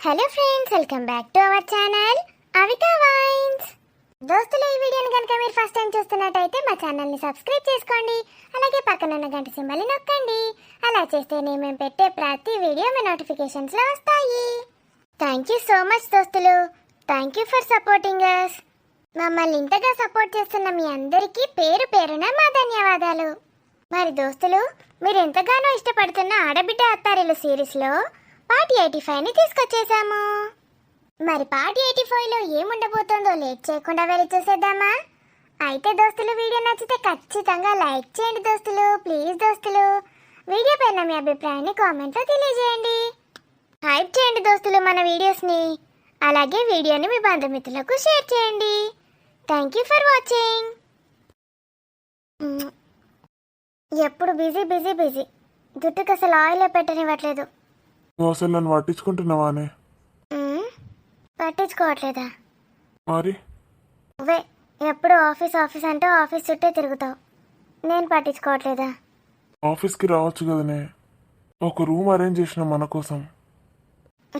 Hello friends, welcome back to our channel అవితా వైన్స్. దోస్తులు, ఈ వీడియోని కనుక మీరు ఫస్ట్ టైం చూస్తున్నట్టయితే మా ఛానల్ని సబ్స్క్రైబ్ చేసుకోండి. అలాగే పక్కన ఉన్న గంట సింబల్ని నొక్కండి. అలా చేస్తే మేము పెట్టే ప్రతి వీడియో మీ నోటిఫికేషన్స్లో వస్తాయి. థ్యాంక్ యూ సో మచ్ దోస్తులు. Thank you for supporting us. మమ్మల్ని ఇంతగా సపోర్ట్ చేస్తున్న మీ అందరికీ పేరు పేరున మా ధన్యవాదాలు. మరి దోస్తులు, మీరు ఎంతగానో ఇష్టపడుతున్న ఆడబిడ్డ అత్తారిల్లు సిరీస్లో పార్ట్ 85ని తీసుకొచ్చేసాము. మరి పార్ట్ 85లో ఏముండబోతుందో లేట్ చేయకుండా వెళ్ళి చూసేద్దామా? అయితే దోస్తులు, వీడియో నచ్చితే ఖచ్చితంగా లైక్ చేయండి దోస్తులు. ప్లీజ్ దోస్తులు, వీడియో పైన మీ అభిప్రాయాన్ని కామెంట్లో తెలియజేయండి. హైప్ చేయండి దోస్తులు మన వీడియోస్ని. అలాగే వీడియోని మీ బంధుమిత్రులకు షేర్ చేయండి. Thank you for watching. ఎప్పుడు బిజీ బిజీ బిజీ, జుట్టుకు అసలు ఆయిలే పెట్టనివ్వట్లేదు. నువ్వు అసలు నన్ను పట్టించుకుంటున్నావానే? పట్టించుకోవట్లేదా? మరి నువ్వే ఎప్పుడు ఆఫీస్ ఆఫీస్ అంటే ఆఫీస్ చుట్టే తిరుగుతావు. నేను పట్టించుకోవట్లేదా? ఆఫీస్కి రావచ్చు కదనే, ఒక రూమ్ అరేంజ్ చేసిన మన కోసం.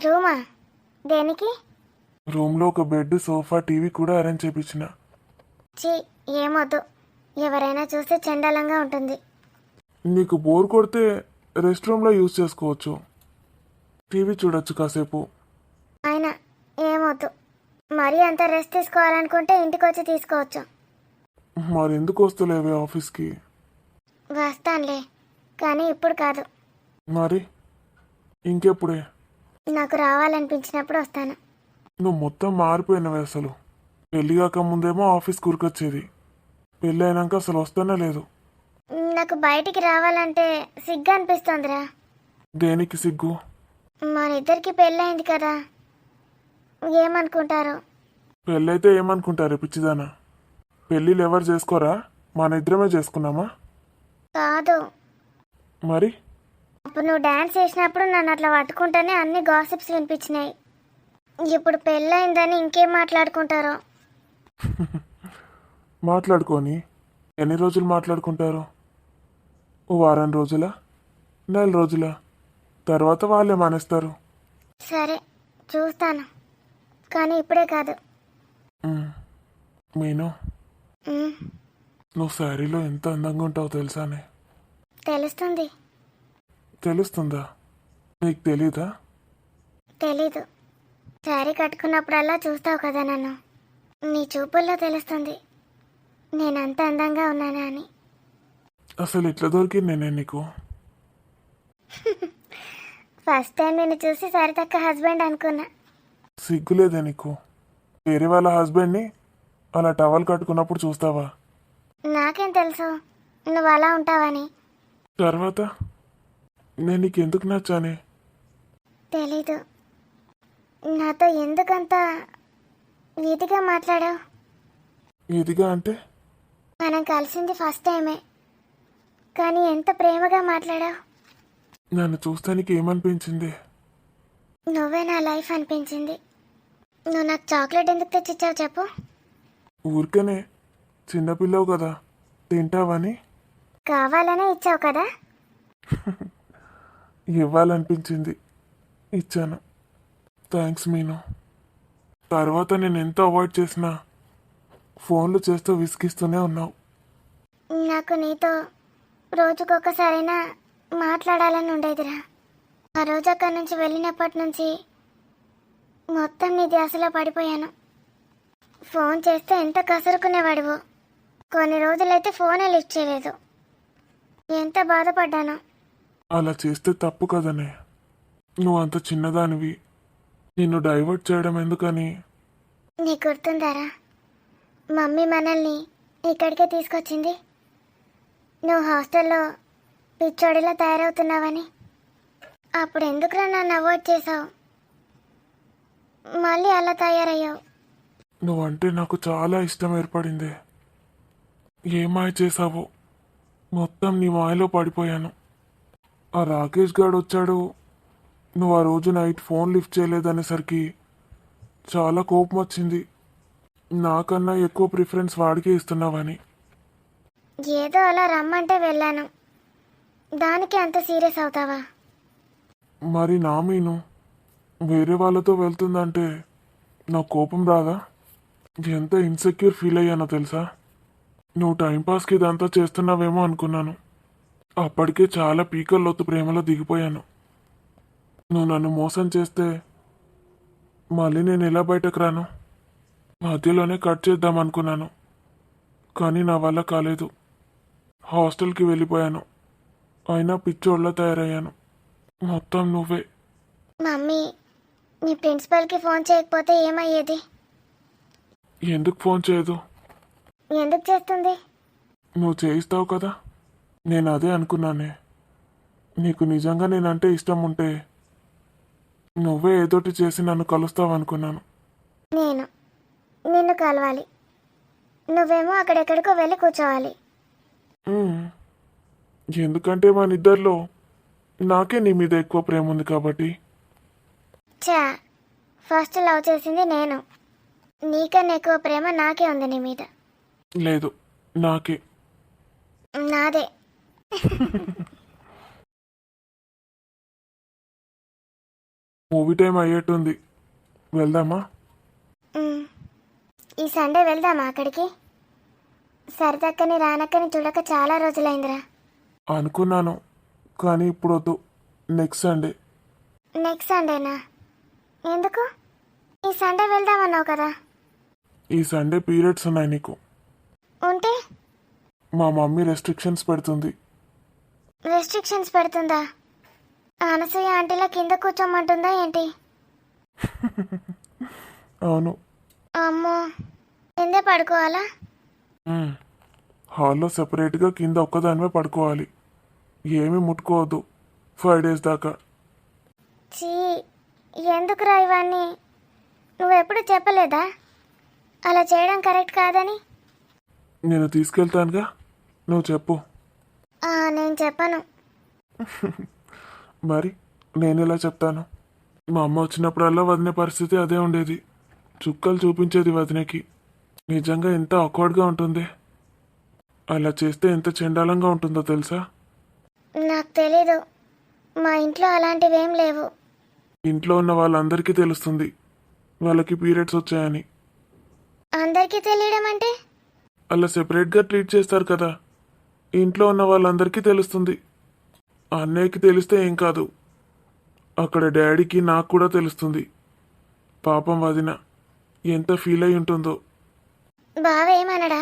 రూమా? దేనికి? రూమ్లో ఒక బెడ్, సోఫా, టీవీ కూడా అరేంజ్ చేయించిన. చీ, ఏమొద్దు. ఎవరైనా చూస్తే చండాలంగా ఉంటుంది. నీకు బోర్ కొడితే రెస్ట్ రూమ్లో యూజ్ చేసుకోవచ్చు, టీవీ చూడొచ్చు కాసేపు. అయినా ఏమొద్దు. మరీ అంత రెస్ట్ తీసుకోవాలనుకుంటే ఇంటికి వచ్చి తీసుకోవచ్చు. మరి ఎందుకు వస్తలేవే ఆఫీస్కి? వస్తానులే, కానీ ఇప్పుడు కాదు. మరి ఇంకెప్పుడే? నాకు రావాలనిపించినప్పుడు వస్తాను. నువ్వు మొత్తం మారిపోయినవే. అసలు పెళ్ళి కాక ముందేమో ఆఫీస్ కురికొచ్చేది, పెళ్ళి అయినాక అసలు వస్తానే లేదు. నాకు బయటికి రావాలంటే సిగ్గు అనిపిస్తోందిరా. దేనికి సిగ్గు? మన ఇద్దరికి పెళ్ళయింది కదా, ఏమనుకుంటారు? పెళ్ళైతే ఏమనుకుంటారు పిచ్చిదానా? పెళ్ళిళ్ళు ఎవరు చేసుకోరా? మన ఇద్దరమే చేసుకున్నామా? కాదు. మరి అప్పుడు నువ్వు డాన్స్ చేసినప్పుడు నన్ను అట్లా పట్టుకుంటేనే అన్ని గాసిప్స్ వినిపించినాయి. ఇప్పుడు పెళ్ళయిందని ఇంకేం మాట్లాడుకుంటారో. మాట్లాడుకొని ఎన్ని రోజులు మాట్లాడుకుంటారు? ఓ వారం రోజులా, నెల రోజులా? తర్వాత వాళ్ళే మానేస్తారు. సరే, చూస్తాను, కానీ ఇప్పుడే కాదు. మీను, నువ్వు శారీలో ఎంత అందంగా ఉంటావు తెలుసానే? తెలుస్తుంది. తెలుస్తుందా? నీకు తెలీదా? తెలీదు. శారీ కట్టుకున్నప్పుడల్లా చూస్తావు కదా నన్ను. నీ చూపుల్లో తెలుస్తుంది నేను అంత అందంగా ఉన్నానా అని. అసలు ఇట్లా దొరికింది నేను నీకు? ఫస్ట్ టైం నేను చూసి సరితక్క హస్బెండ్ అనుకున్నా. సిగ్గులేదే నీకు? వేరే వాళ్ళ హస్బెండ్ని అలా టవల్ కట్టుకున్నప్పుడు చూస్తావా? నాకేం తెలుసు నువ్వు అలా ఉంటావని. తర్వాత నేను నీకు ఎందుకు నచ్చానే? తెలీదు. నాతో ఎందుకంత వీధిగా మాట్లాడావు? ఇదిగా అంటే? మనం కలిసింది ఫస్ట్ టైమే, కానీ ఎంత ప్రేమగా మాట్లాడావు. నన్ను చూస్తానికి ఏమనిపించింది? నువ్వే నా లైఫ్ అనిపించింది. నువ్వు నాకు చాక్లెట్ ఎందుకు తెచ్చిచ్చావు చెప్పు? ఊరికనే, చిన్నపిల్లవు కదా, తింటావని. కావాలనే ఇచ్చావు కదా. ఇవ్వాలనిపించింది, ఇచ్చాను. థ్యాంక్స్ మీను. తర్వాత నేను ఎంత అవాయిడ్ చేసినా ఫోన్లు చేస్తూ విసిగిస్తూనే ఉన్నావు. నాకు నీతో రోజుకొకసారైనా మాట్లాడాలని ఉండేదిరా. ఆ రోజు అక్కడి నుంచి వెళ్ళినప్పటి నుంచి మొత్తం నీ ధ్యాసలో పడిపోయాను. ఫోన్ చేస్తే ఎంత కసురుకునేవాడివో. కొన్ని రోజులైతే ఫోనే లిఫ్ట్ చేయలేదు. ఎంత బాధపడ్డాను. అలా చేస్తే తప్పు కదనే. నువ్వు అంత చిన్నదానివి, నిన్ను డైవర్ట్ చేయడం ఎందుకని. నీకు గుర్తుందారా, మమ్మీ మనల్ని ఇక్కడికే తీసుకొచ్చింది. నువ్వు హాస్టల్లో పిచ్చోడిలా తయారవుతున్నావని. అప్పుడు ఎందుకురా నన్ను అవాయిడ్ చేసావు? మళ్ళీ అలా తయారయ్యావు. నువ్వంటే నాకు చాలా ఇష్టం ఏర్పడింది. ఏ మాయ చేసావో, మొత్తం నీ మాయలో పడిపోయాను. ఆ రాకేష్ గాడు వచ్చాడు, నువ్వు ఆ రోజు నైట్ ఫోన్ లిఫ్ట్ చేయలేదనేసరికి చాలా కోపం వచ్చింది. నాకన్నా ఎక్కువ ప్రిఫరెన్స్ వాడికే ఇస్తున్నావని. ఏదో అలా రమ్మంటే వెళ్ళాను, దానికి అంత సీరియస్ అవుతావా? మరి నా మీను వేరే వాళ్ళతో వెళ్తుందంటే నాకు కోపం రాదా? ఎంత ఇన్సెక్యూర్ ఫీల్ అయ్యానో తెలుసా? నువ్వు టైంపాస్కి ఇదంతా చేస్తున్నావేమో అనుకున్నాను. అప్పటికే చాలా పీకల్లోతు ప్రేమలో దిగిపోయాను. నువ్వు నన్ను మోసం చేస్తే మళ్ళీ నేను ఎలా బయటకు రాను? మధ్యలోనే కట్ చేద్దాం అనుకున్నాను, కానీ నా వల్ల కాలేదు. హాస్టల్కి వెళ్ళిపోయాను. అయినా పిచ్చోళ్ళ తయారయ్యాను. మొత్తం నువ్వే. మమ్మీ నీ ప్రిన్సిపల్కి ఫోన్ చేయకపోతే ఏమయ్యేది? ఎందుకు ఫోన్ చేయదు? ఎందుకు చేస్తుంది? నువ్వు చేయిస్తావు కదా. నేను అదే అనుకున్నానే. నీకు నిజంగా నేనంటే ఇష్టం ఉంటే నువ్వే ఏదోటి చేసి నన్ను కలుస్తావు అనుకున్నాను. నేను నిన్ను కలవాలి, నువ్వేమో అక్కడెక్కడికో వెళ్ళి కూర్చోవాలి. మ్మ్. ఎందుకంటే మన ఇద్దరిలో నాకే నీ మీద ఎక్కువ ప్రేమ ఉంది కాబట్టి. చా, ఫస్ట్ లవ్ చేసింది నేను. నీకన్నా ఎక్కువ ప్రేమ నాకే ఉంది నీ మీద. లేదు, నాకే. నాదే. మూవీ టైం అయ్యేట్టుంది, వెళ్దామా? మ్, ఈ సండే వెళ్దామా అక్కడికి? సరిదక్కని రానక్కని చూడక చాలా రోజులైందిరా. అనుకున్నాను, కానీ ఇప్పుడు వద్దు. Next Sunday. నెక్స్ట్ సండేనా? ఎందుకు? ఈ సండే వెళ్దామన్నావు కదా. ఈ సండే పీరియడ్స్ ఉన్నాయి నీకు. ఉంటే మా మమ్మీ రెస్ట్రిక్షన్స్ పెడుతుంది. రెస్ట్రిక్షన్స్ పెడుతుందా? అనసూయ ఆంటీలా కింద కూర్చోమంటుందా ఏంటి? అవును. అమ్మో, కిందే పడుకోవాలా? మ్మ్. హాల్లో సెపరేట్గా కింద ఒక్కదానివే పడుకోవాలి. ఏమీ ముట్టుకోవద్దు 5 days దాకా. చీ, ఎందుకురా ఇవన్నీ? నువ్వెప్పుడు చెప్పలేదా అలా చేయడం కరెక్ట్ కాదని? నేను తీసుకెళ్తానుగా, నువ్వు చెప్పు. నేను చెప్పను. మరి నేను ఎలా చెప్తాను? మా అమ్మ వచ్చినప్పుడల్లా వదిన పరిస్థితి అదే ఉండేది. చుక్కలు చూపించేది వదినకి. నిజంగా ఎంత ఆక్వర్డ్గా ఉంటుంది. అలా చేస్తే ఎంత చండాలంగా ఉంటుందో తెలుసా? నాకు తెలీదు, మా ఇంట్లో అలాంటివేం లేవు. ఇంట్లో ఉన్న వాళ్ళందరికీ తెలుస్తుంది వాళ్ళకి పీరియడ్స్ వచ్చాయని. అందరికీ తెలియడం అంటే? అలా సెపరేట్గా ట్రీట్ చేస్తారు కదా. ఇంట్లో ఉన్న వాళ్ళందరికీ తెలుస్తుంది. అన్నయ్యకి తెలిస్తే ఏం కాదు, అక్కడ డాడీకి నాకు కూడా తెలుస్తుంది. పాపం వదిన ఎంత ఫీల్ అయి ఉంటుందో. బావ ఏమనడా?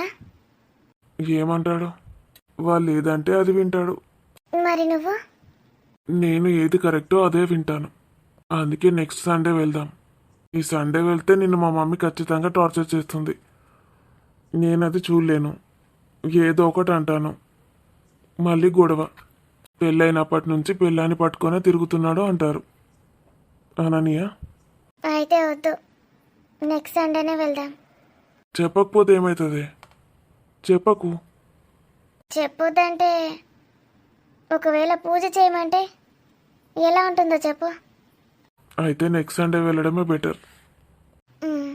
ఏమంటాడు? వాళ్ళు ఏదంటే అది వింటాడు. మరి నువ్వు? నేను ఏది కరెక్టో అదే వింటాను. అందుకే నెక్స్ట్ సండే వెళ్దాం. ఈ సండే వెళ్తే నిన్ను మా మమ్మీ ఖచ్చితంగా టార్చర్ చేస్తుంది. నేను అది చూడలేను. ఏదో ఒకటి అంటాను, మళ్ళీ గొడవ. పెళ్ళైనప్పటి నుంచి పెళ్ళాన్ని పట్టుకొనే తిరుగుతున్నాడు అంటారు. అననీయ, అయితే వద్దు, నెక్స్ట్ సండేనే వెళ్దాం. చెప్పకపోతే ఏమవుతుంది? చెప్పకు. చెప్పొద్దంటే, ఒకవేళ పూజ చేయమంటే ఎలా ఉంటుందో చెప్పు. అయితే నెక్స్ట్ సండే వెళ్ళడమే బెటర్. మ్,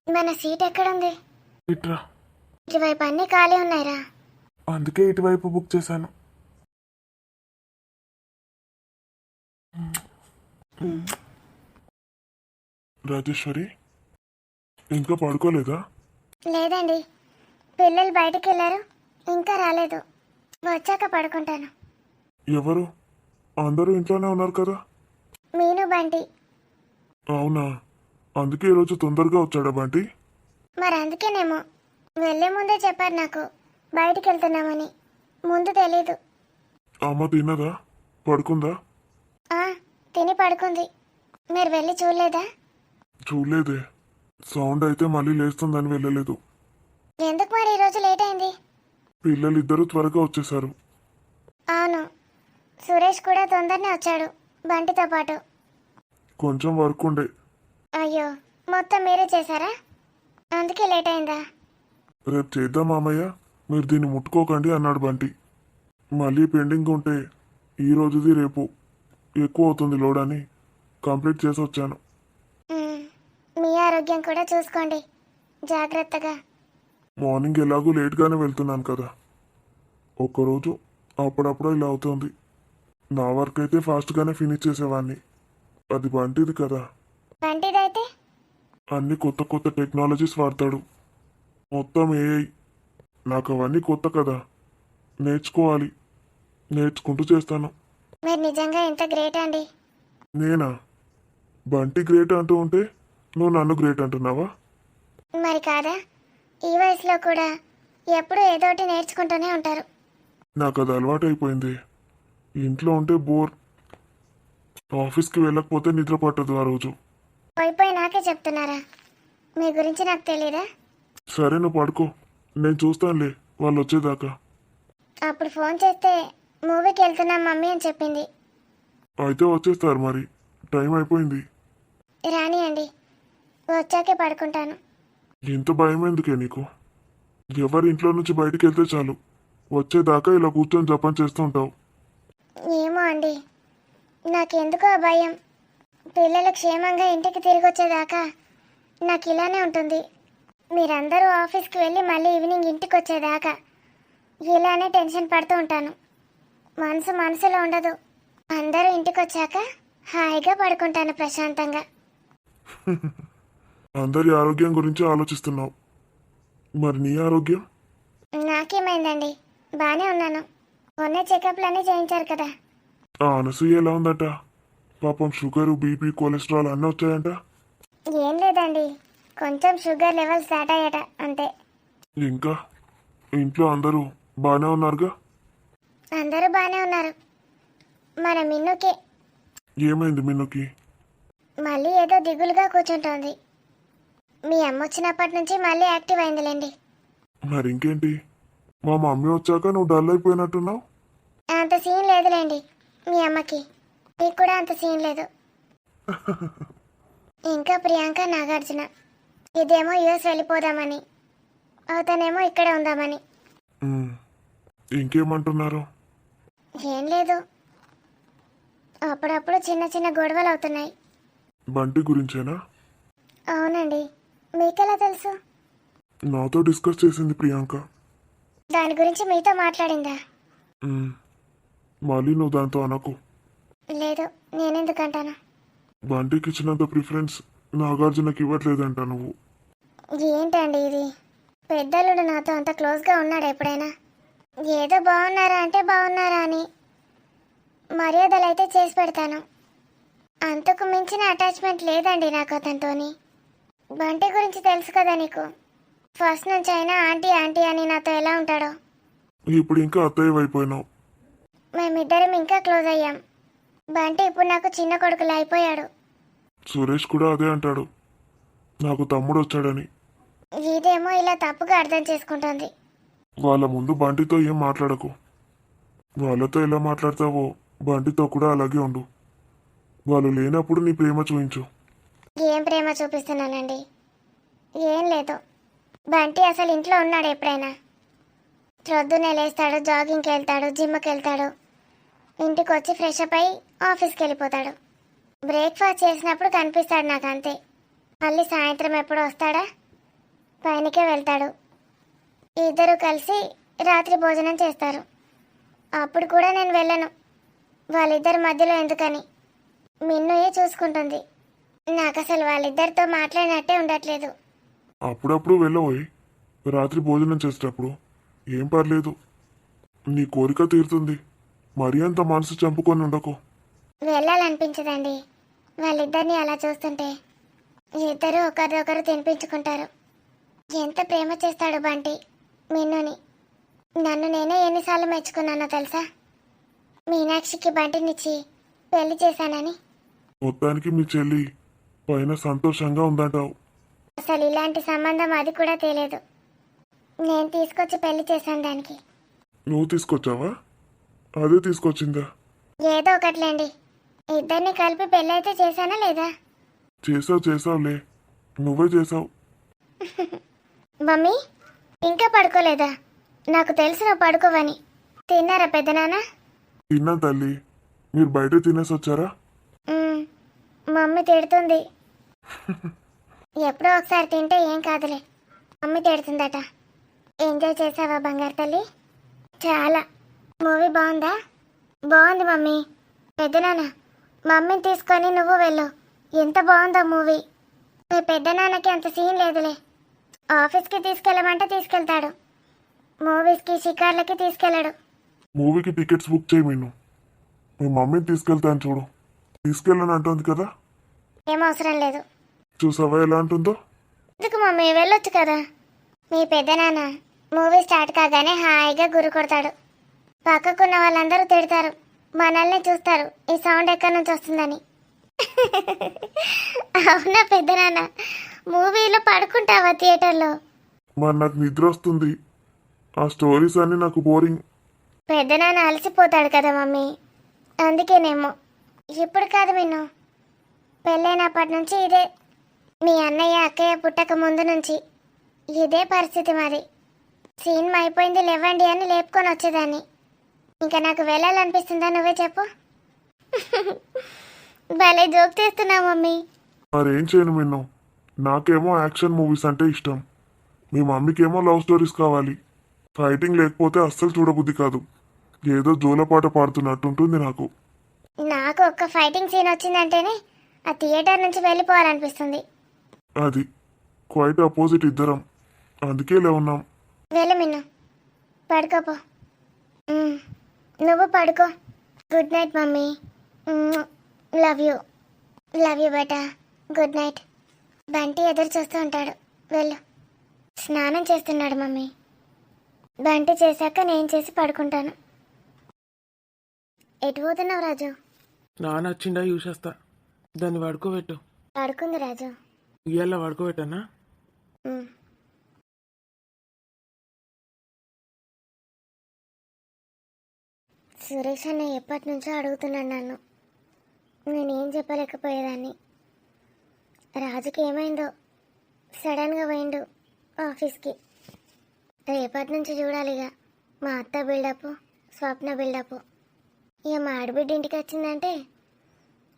మన సీట్ ఎక్కడుంది? ఇట్రా. ఇటువైపు అన్నీ ఖాళీ ఉన్నాయిరా. అందుకే ఇటువైపు బుక్ చేశాను. రాజేశ్వరి, ఇంకా పడుకోలేదా? లేదండి, పిల్లలు బయటికి వెళ్ళారు, ఇంకా రాలేదు. వచ్చాక పడుకుంటాను. ఎవరు? అందరూ ఇంట్లోనే ఉన్నారు కదా. మీను బంటి. అవునా? అందుకే ఈరోజు తొందరగా వచ్చాడా బంటి? మరి అందుకేనేమో వెళ్ళే ముందే చెప్పారు నాకు బయటికి వెళ్తున్నామని. ముందు తెలీదు. అమ్మ తిన్నదా? పడుకుందా? తిని పడుకుంది. మీరు వెళ్ళి చూడలేదా? చూడలేదే. సౌండ్ అయితే మళ్ళీ లేస్తుందని వెళ్ళలేదు. ఎందుకు మరి ఈరోజు లేట్ అయింది? పిల్లలిద్దరూ త్వరగా వచ్చేసారు. అవును, సురేష్ కూడా తొందరనే వచ్చాడు బంటితో పాటు. కొంచెం వర్క్ ఉండే. అయ్యో, మొత్తం మీరే చేశారా? అందుకే లేట్ అయిందా? రేపు చేద్దాం మామయ్య, మీరు దీన్ని ముట్టుకోకండి అన్నాడు బంటి. మళ్ళీ పెండింగ్ ఉంటే ఈ రోజుది రేపు ఎక్కువ అవుతుంది లోడ్ అని కంప్లీట్ చేసి వచ్చాను. మీ ఆరోగ్యం కూడా చూసుకోండి జాగ్రత్తగా. మార్నింగ్ ఎలాగూ లేట్గానే వెళ్తున్నాను కదా, ఒక్కరోజు అప్పుడప్పుడు ఇలా అవుతుంది. నా వర్క్ అయితే ఫాస్ట్గానే ఫినిష్ చేసేవాడిని. అది బంటిది కదా. బంటిదైతే అన్ని కొత్త కొత్త టెక్నాలజీస్ వాడతాడు. మొత్తం ఏఐ. నాకు అవన్నీ కొత్త కదా, నేర్చుకోవాలి. నేర్చుకుంటూ చేస్తాను. మీరు నిజంగా ఎంత గ్రేట్ అండి. నేనా? బంటి గ్రేట్ అంటూ ఉంటే నువ్వు నన్ను గ్రేట్ అంటున్నావా? మరి కాదా, ఈ వయసులో కూడా ఎప్పుడూ ఏదో ఒకటి నేర్చుకుంటూనే ఉంటారు. నాకు అది అలవాటు అయిపోయింది. ఇంట్లో ఉంటే బోర్, ఆఫీస్కి వెళ్ళకపోతే నిద్ర పట్టదు ఆ రోజు. పోయిపోయి నాకే చెప్తున్నారా? మీ గురించి నాకు తెలీదా? సరే నువ్వు పడుకో, నేను చూస్తానులే వాళ్ళు వచ్చేదాకా. అప్పుడు ఫోన్ చేస్తే మూవీకి వెళ్తున్నాం మమ్మీ అని చెప్పింది. అయితే వచ్చేస్తారు మరి, టైం అయిపోయింది. రానియండి, వచ్చాకే పడుకుంటాను. ఇంత భయం ఎందుకే నీకు? ఎవరి ఇంట్లో నుంచి బయటికి వెళ్తే చాలు, వచ్చేదాకా ఇలా కూర్చొని జపం చేస్తూ ఉంటావు. ఏమో అండి, నాకెందుకో ఆ భయం. పిల్లలు క్షేమంగా ఇంటికి తిరిగి వచ్చేదాకా నాకు ఇలానే ఉంటుంది. మీరందరూ ఆఫీస్కి వెళ్ళి మళ్ళీ ఈవినింగ్ ఇంటికి వచ్చేదాకా ఇలానే టెన్షన్ పడుతూ ఉంటాను. మనసులో ఉండదు. అందరూ ఇంటికి వచ్చాక హాయిగా పడుకుంటాను ప్రశాంతంగా. అందరి ఆరోగ్యం గురించి ఆలోచిస్తున్నావు, మరి నీ ఆరోగ్యం? నాకేమైందండి, బాగానే ఉన్నాను. మొన్న చెకప్లు అన్నీ చేయించారు కదా. ఆ అనసూయ ఎలా ఉందట? పాపం షుగరు, బీపీ, కొలెస్ట్రాల్ అన్నీ వచ్చాయంట. ఏం లేదండి, కొంచెం షుగర్ లెవెల్స్ దాటాయట అంతే. ఇంకా ఇంట్లో అందరూ బాగానే ఉన్నారుగా? అందరూ బాగానే ఉన్నారు. మన మిన్నుకి ఏమైంది మిన్నుకి? మళ్ళీ ఏదో దిగులుగా కూర్చుంటోంది. మీ అమ్మ వచ్చినప్పటి నుంచి మళ్ళీ యాక్టివ్ అయిందిలేండి. మరి ఇంకేంటి, మా మమ్మీ వచ్చాక నువ్వు డల్ అయిపోయినట్టున్నావు. అంత సీన్ లేదులేండి మీ అమ్మకి, నీకు కూడా అంత సీన్ లేదు. ఇంకా ప్రియాంక, నాగార్జున, ఇదేమో యూఎస్ వెళ్ళిపోదామని, అతనేమో ఇక్కడే ఉందామని. ఉమ్, ఇంకేమంటున్నారు? ఏం లేదు, అప్పుడప్పుడు చిన్న చిన్న గొడవలు అవుతున్నాయి. బంటి గురించేనా? అవునండి, మీకెలా తెలుసు? నాతో డిస్కస్ చేసింది ప్రియాంక. దాని గురించి మీతో మాట్లాడిందా? ఉమ్, మళ్ళీ నువ్వు దాంతో అనకు. లేదు, నేనెందుకంటాను. బంటికి ఇచ్చినంత ప్రిఫరెన్స్ నాగార్జునకి ఇవ్వట్లేదంట నువ్వు. ఏంటండి ఇది? పెద్దలుడు నాతో అంత క్లోజ్గా ఉన్నాడు ఎప్పుడైనా? ఏదో బాగున్నారా అంటే బాగున్నారా అని మర్యాదలు అయితే చేసి పెడతాను. అంతకు మించిన అటాచ్మెంట్ లేదండి నాకు అతనితోని. బంటి గురించి తెలుసు కదా నీకు, ఫస్ట్ నుంచి అయినా ఆంటీ ఆంటీ అని నాతో ఎలా ఉంటాడో. ఇప్పుడు ఇంకా అత్తయ్య అయిపోయినావు. మేమిద్దరం ఇంకా క్లోజ్ అయ్యాం. బంటి ఇప్పుడు నాకు చిన్న కొడుకులా అయిపోయాడు. సురేష్ కూడా అదే అంటాడు, నాకు తమ్ముడు వచ్చాడని. ఇదేమో ఇలా తప్పుగా అర్థం చేసుకుంటుంది. వాళ్ళ ముందు బంటితో ఏం మాట్లాడకు. వాళ్ళతో ఎలా మాట్లాడతావో బంటితో కూడా అలాగే ఉండు. వాళ్ళు లేనప్పుడు నీ ప్రేమ చూయించు. ఏం ప్రేమ చూపిస్తున్నానండి? ఏం లేదు. బంటి అసలు ఇంట్లో ఉన్నాడు ఎప్పుడైనా? ప్రొద్దునే లేస్తాడు, జాగింగ్కి వెళ్తాడు, జిమ్కి వెళ్తాడు, ఇంటికి వచ్చి ఫ్రెష్ అప్ అయి ఆఫీస్కి వెళ్ళిపోతాడు. బ్రేక్ఫాస్ట్ చేసినప్పుడు కనిపిస్తాడు నాకు అంతే. మళ్ళీ సాయంత్రం ఎప్పుడు వస్తాడా, పైనకే వెళ్తాడు. ఇద్దరు కలిసి రాత్రి భోజనం చేస్తారు. అప్పుడు కూడా నేను వెళ్ళను, వాళ్ళిద్దరి మధ్యలో ఎందుకని. మిన్నుయే చూసుకుంటుంది. నాకు అసలు వాళ్ళిద్దరితో మాట్లాడినట్టే ఉండట్లేదు. అప్పుడప్పుడు వెళ్ళబోయి రాత్రి భోజనం చేసేటప్పుడు ఏం పర్లేదు, నీ కోరిక తీరుతుంది. మరీ అంత మనసు చంపుకొని ఉండకు. వెళ్ళాలనిపించదండి వాళ్ళిద్దరిని అలా చూస్తుంటే. ఇద్దరు ఒకరిదొకరు తినిపించుకుంటారు. ఎంత ప్రేమ చేస్తాడు బంటి మిన్నుని. నన్ను నేనే ఎన్నిసార్లు మెచ్చుకున్నానో తెలుసా? మీనాక్షికి బంటినిచ్చి పెళ్లి చేశానని. మొత్తానికి మీ చెల్లి పైన సంతోషంగా ఉందంటావు. అసలు ఇలాంటి సంబంధం అది కూడా తెలియదు. నేను తీసుకొచ్చి పెళ్లి చేశాను దానికి. నువ్వు తీసుకొచ్చావా? అదే తీసుకొచ్చిందా? ఏదో ఒకట్లేండి, ఇద్దరిని కలిపి పెళ్ళి అయితే చేశానా లేదా? చేసావులే, నువ్వే చేసావు. మమ్మీ ఇంకా పడుకోలేదా? నాకు తెలుసు నువ్వు పడుకోవని. తిన్నారా పెద్దనాన్న? తిన్నా తల్లి, మీరు బయట తినేసి వచ్చారా? మమ్మీ తిడుతుంది. ఎప్పుడో ఒకసారి తింటే ఏం కాదులే, మమ్మీ తిడుతుందట. ఎంజాయ్ చేసావా బంగారు తల్లి? చాలా. మూవీ బాగుందా? బాగుంది మమ్మీ. పెద్దనాన్న మమ్మీని తీసుకొని నువ్వు వెళ్ళు. ఎంత బాగుందో మూవీ. మీ పెద్ద నాన్నకి అంత సీన్ లేదులే. ఆఫీస్కి తీసుకెళ్ళమంటే తీసుకెళ్తాడు, మూవీస్కి షికార్లకి తీసుకెళ్ళాడు. మూవీకి టికెట్స్ బుక్ చేయి మీను. మీ మమ్మీని తీసుకెళ్తాను చూడు. తీసుకెళ్ళని అంటుంది కదా, ఏం అవసరం లేదు. చూసావా ఎలా అంటుందో? ఎందుకు మమ్మీ, వెళ్ళొచ్చు కదా. మీ పెద్దనాన్న మూవీ స్టార్ట్ కాగానే హాయిగా గురి కొడతాడు. పక్కకున్న వాళ్ళందరూ తిడతారు, మనల్ని చూస్తారు ఈ సౌండ్ ఎక్కడి నుంచి వస్తుందని. అవునా పెద్దనాన్న, మూవీలో పడుకుంటావా థియేటర్లో? మరి నాకు నిద్ర వస్తుంది, ఆ స్టోరీస్ అన్నీ నాకు బోరింగ్. పెద్దనాన్న అలసిపోతాడు కదా మమ్మీ, అందుకేనేమో. ఇప్పుడు కాదు విన్ను, పెళ్ళైనప్పటి నుంచి ఇదే. మీ అన్నయ్య అక్కయ్య పుట్టక ముందు నుంచి ఇదే పరిస్థితి మరి. సినిమా అయిపోయింది లేవండి అని లేపుకొని వచ్చేదాన్ని. ఇంకా నాకు వెళ్ళాలనిపిస్తుందా, నువ్వే చెప్పు. భలే జోక్ చేస్తున్నావు మమ్మీ. మరేం చేయను మీను, నాకేమో యాక్షన్ మూవీస్ అంటే ఇష్టం, మీ మమ్మీకేమో లవ్ స్టోరీస్ కావాలి. ఫైటింగ్ లేకపోతే అస్సలు చూడబుద్ధి కాదు, ఏదో జోలపాట పాడుతున్నట్టుంటుంది నాకు. నాకు ఒక్క ఫైటింగ్ సీన్ వచ్చిందంటేనే ఆ థియేటర్ నుంచి వెళ్ళిపోవాలనిపిస్తుంది. అది క్వైట్ అపోజిట్ ఇద్దరం, అందుకే ఇలా ఉన్నాం. వెళ్ళు మిన్ను, పడుకోపో. నువ్వు పడుకో. Good night mummy. Love you. Love you beta. Good night. Bunty ఎదురు చూస్తూ ఉంటాడు, వెళ్ళు. స్నానం చేస్తున్నాడు మమ్మీ. బంటి చేశాక నేను చేసి పడుకుంటాను. ఎటు పోతున్నావు రాజు? నాన్న వచ్చిండా చూసేస్తా, దాన్ని పడుకోబెట్టు. పడుకుంది రాజు. ఇయ్యాల పడుకోబెట్టనా? ఉమ్. సురేష్ అన్న ఎప్పటి నుంచో అడుగుతున్నాడు నన్ను, నేనేం చెప్పలేకపోయేదాన్ని. రాజుకి ఏమైందో, సడన్గా పోయిండు ఆఫీస్కి. రేపటి నుంచి చూడాలిగా మా అత్త బిల్డప్, స్వప్న బిల్డప్. ఇక మా ఆడబిడ్డ ఇంటికి వచ్చిందంటే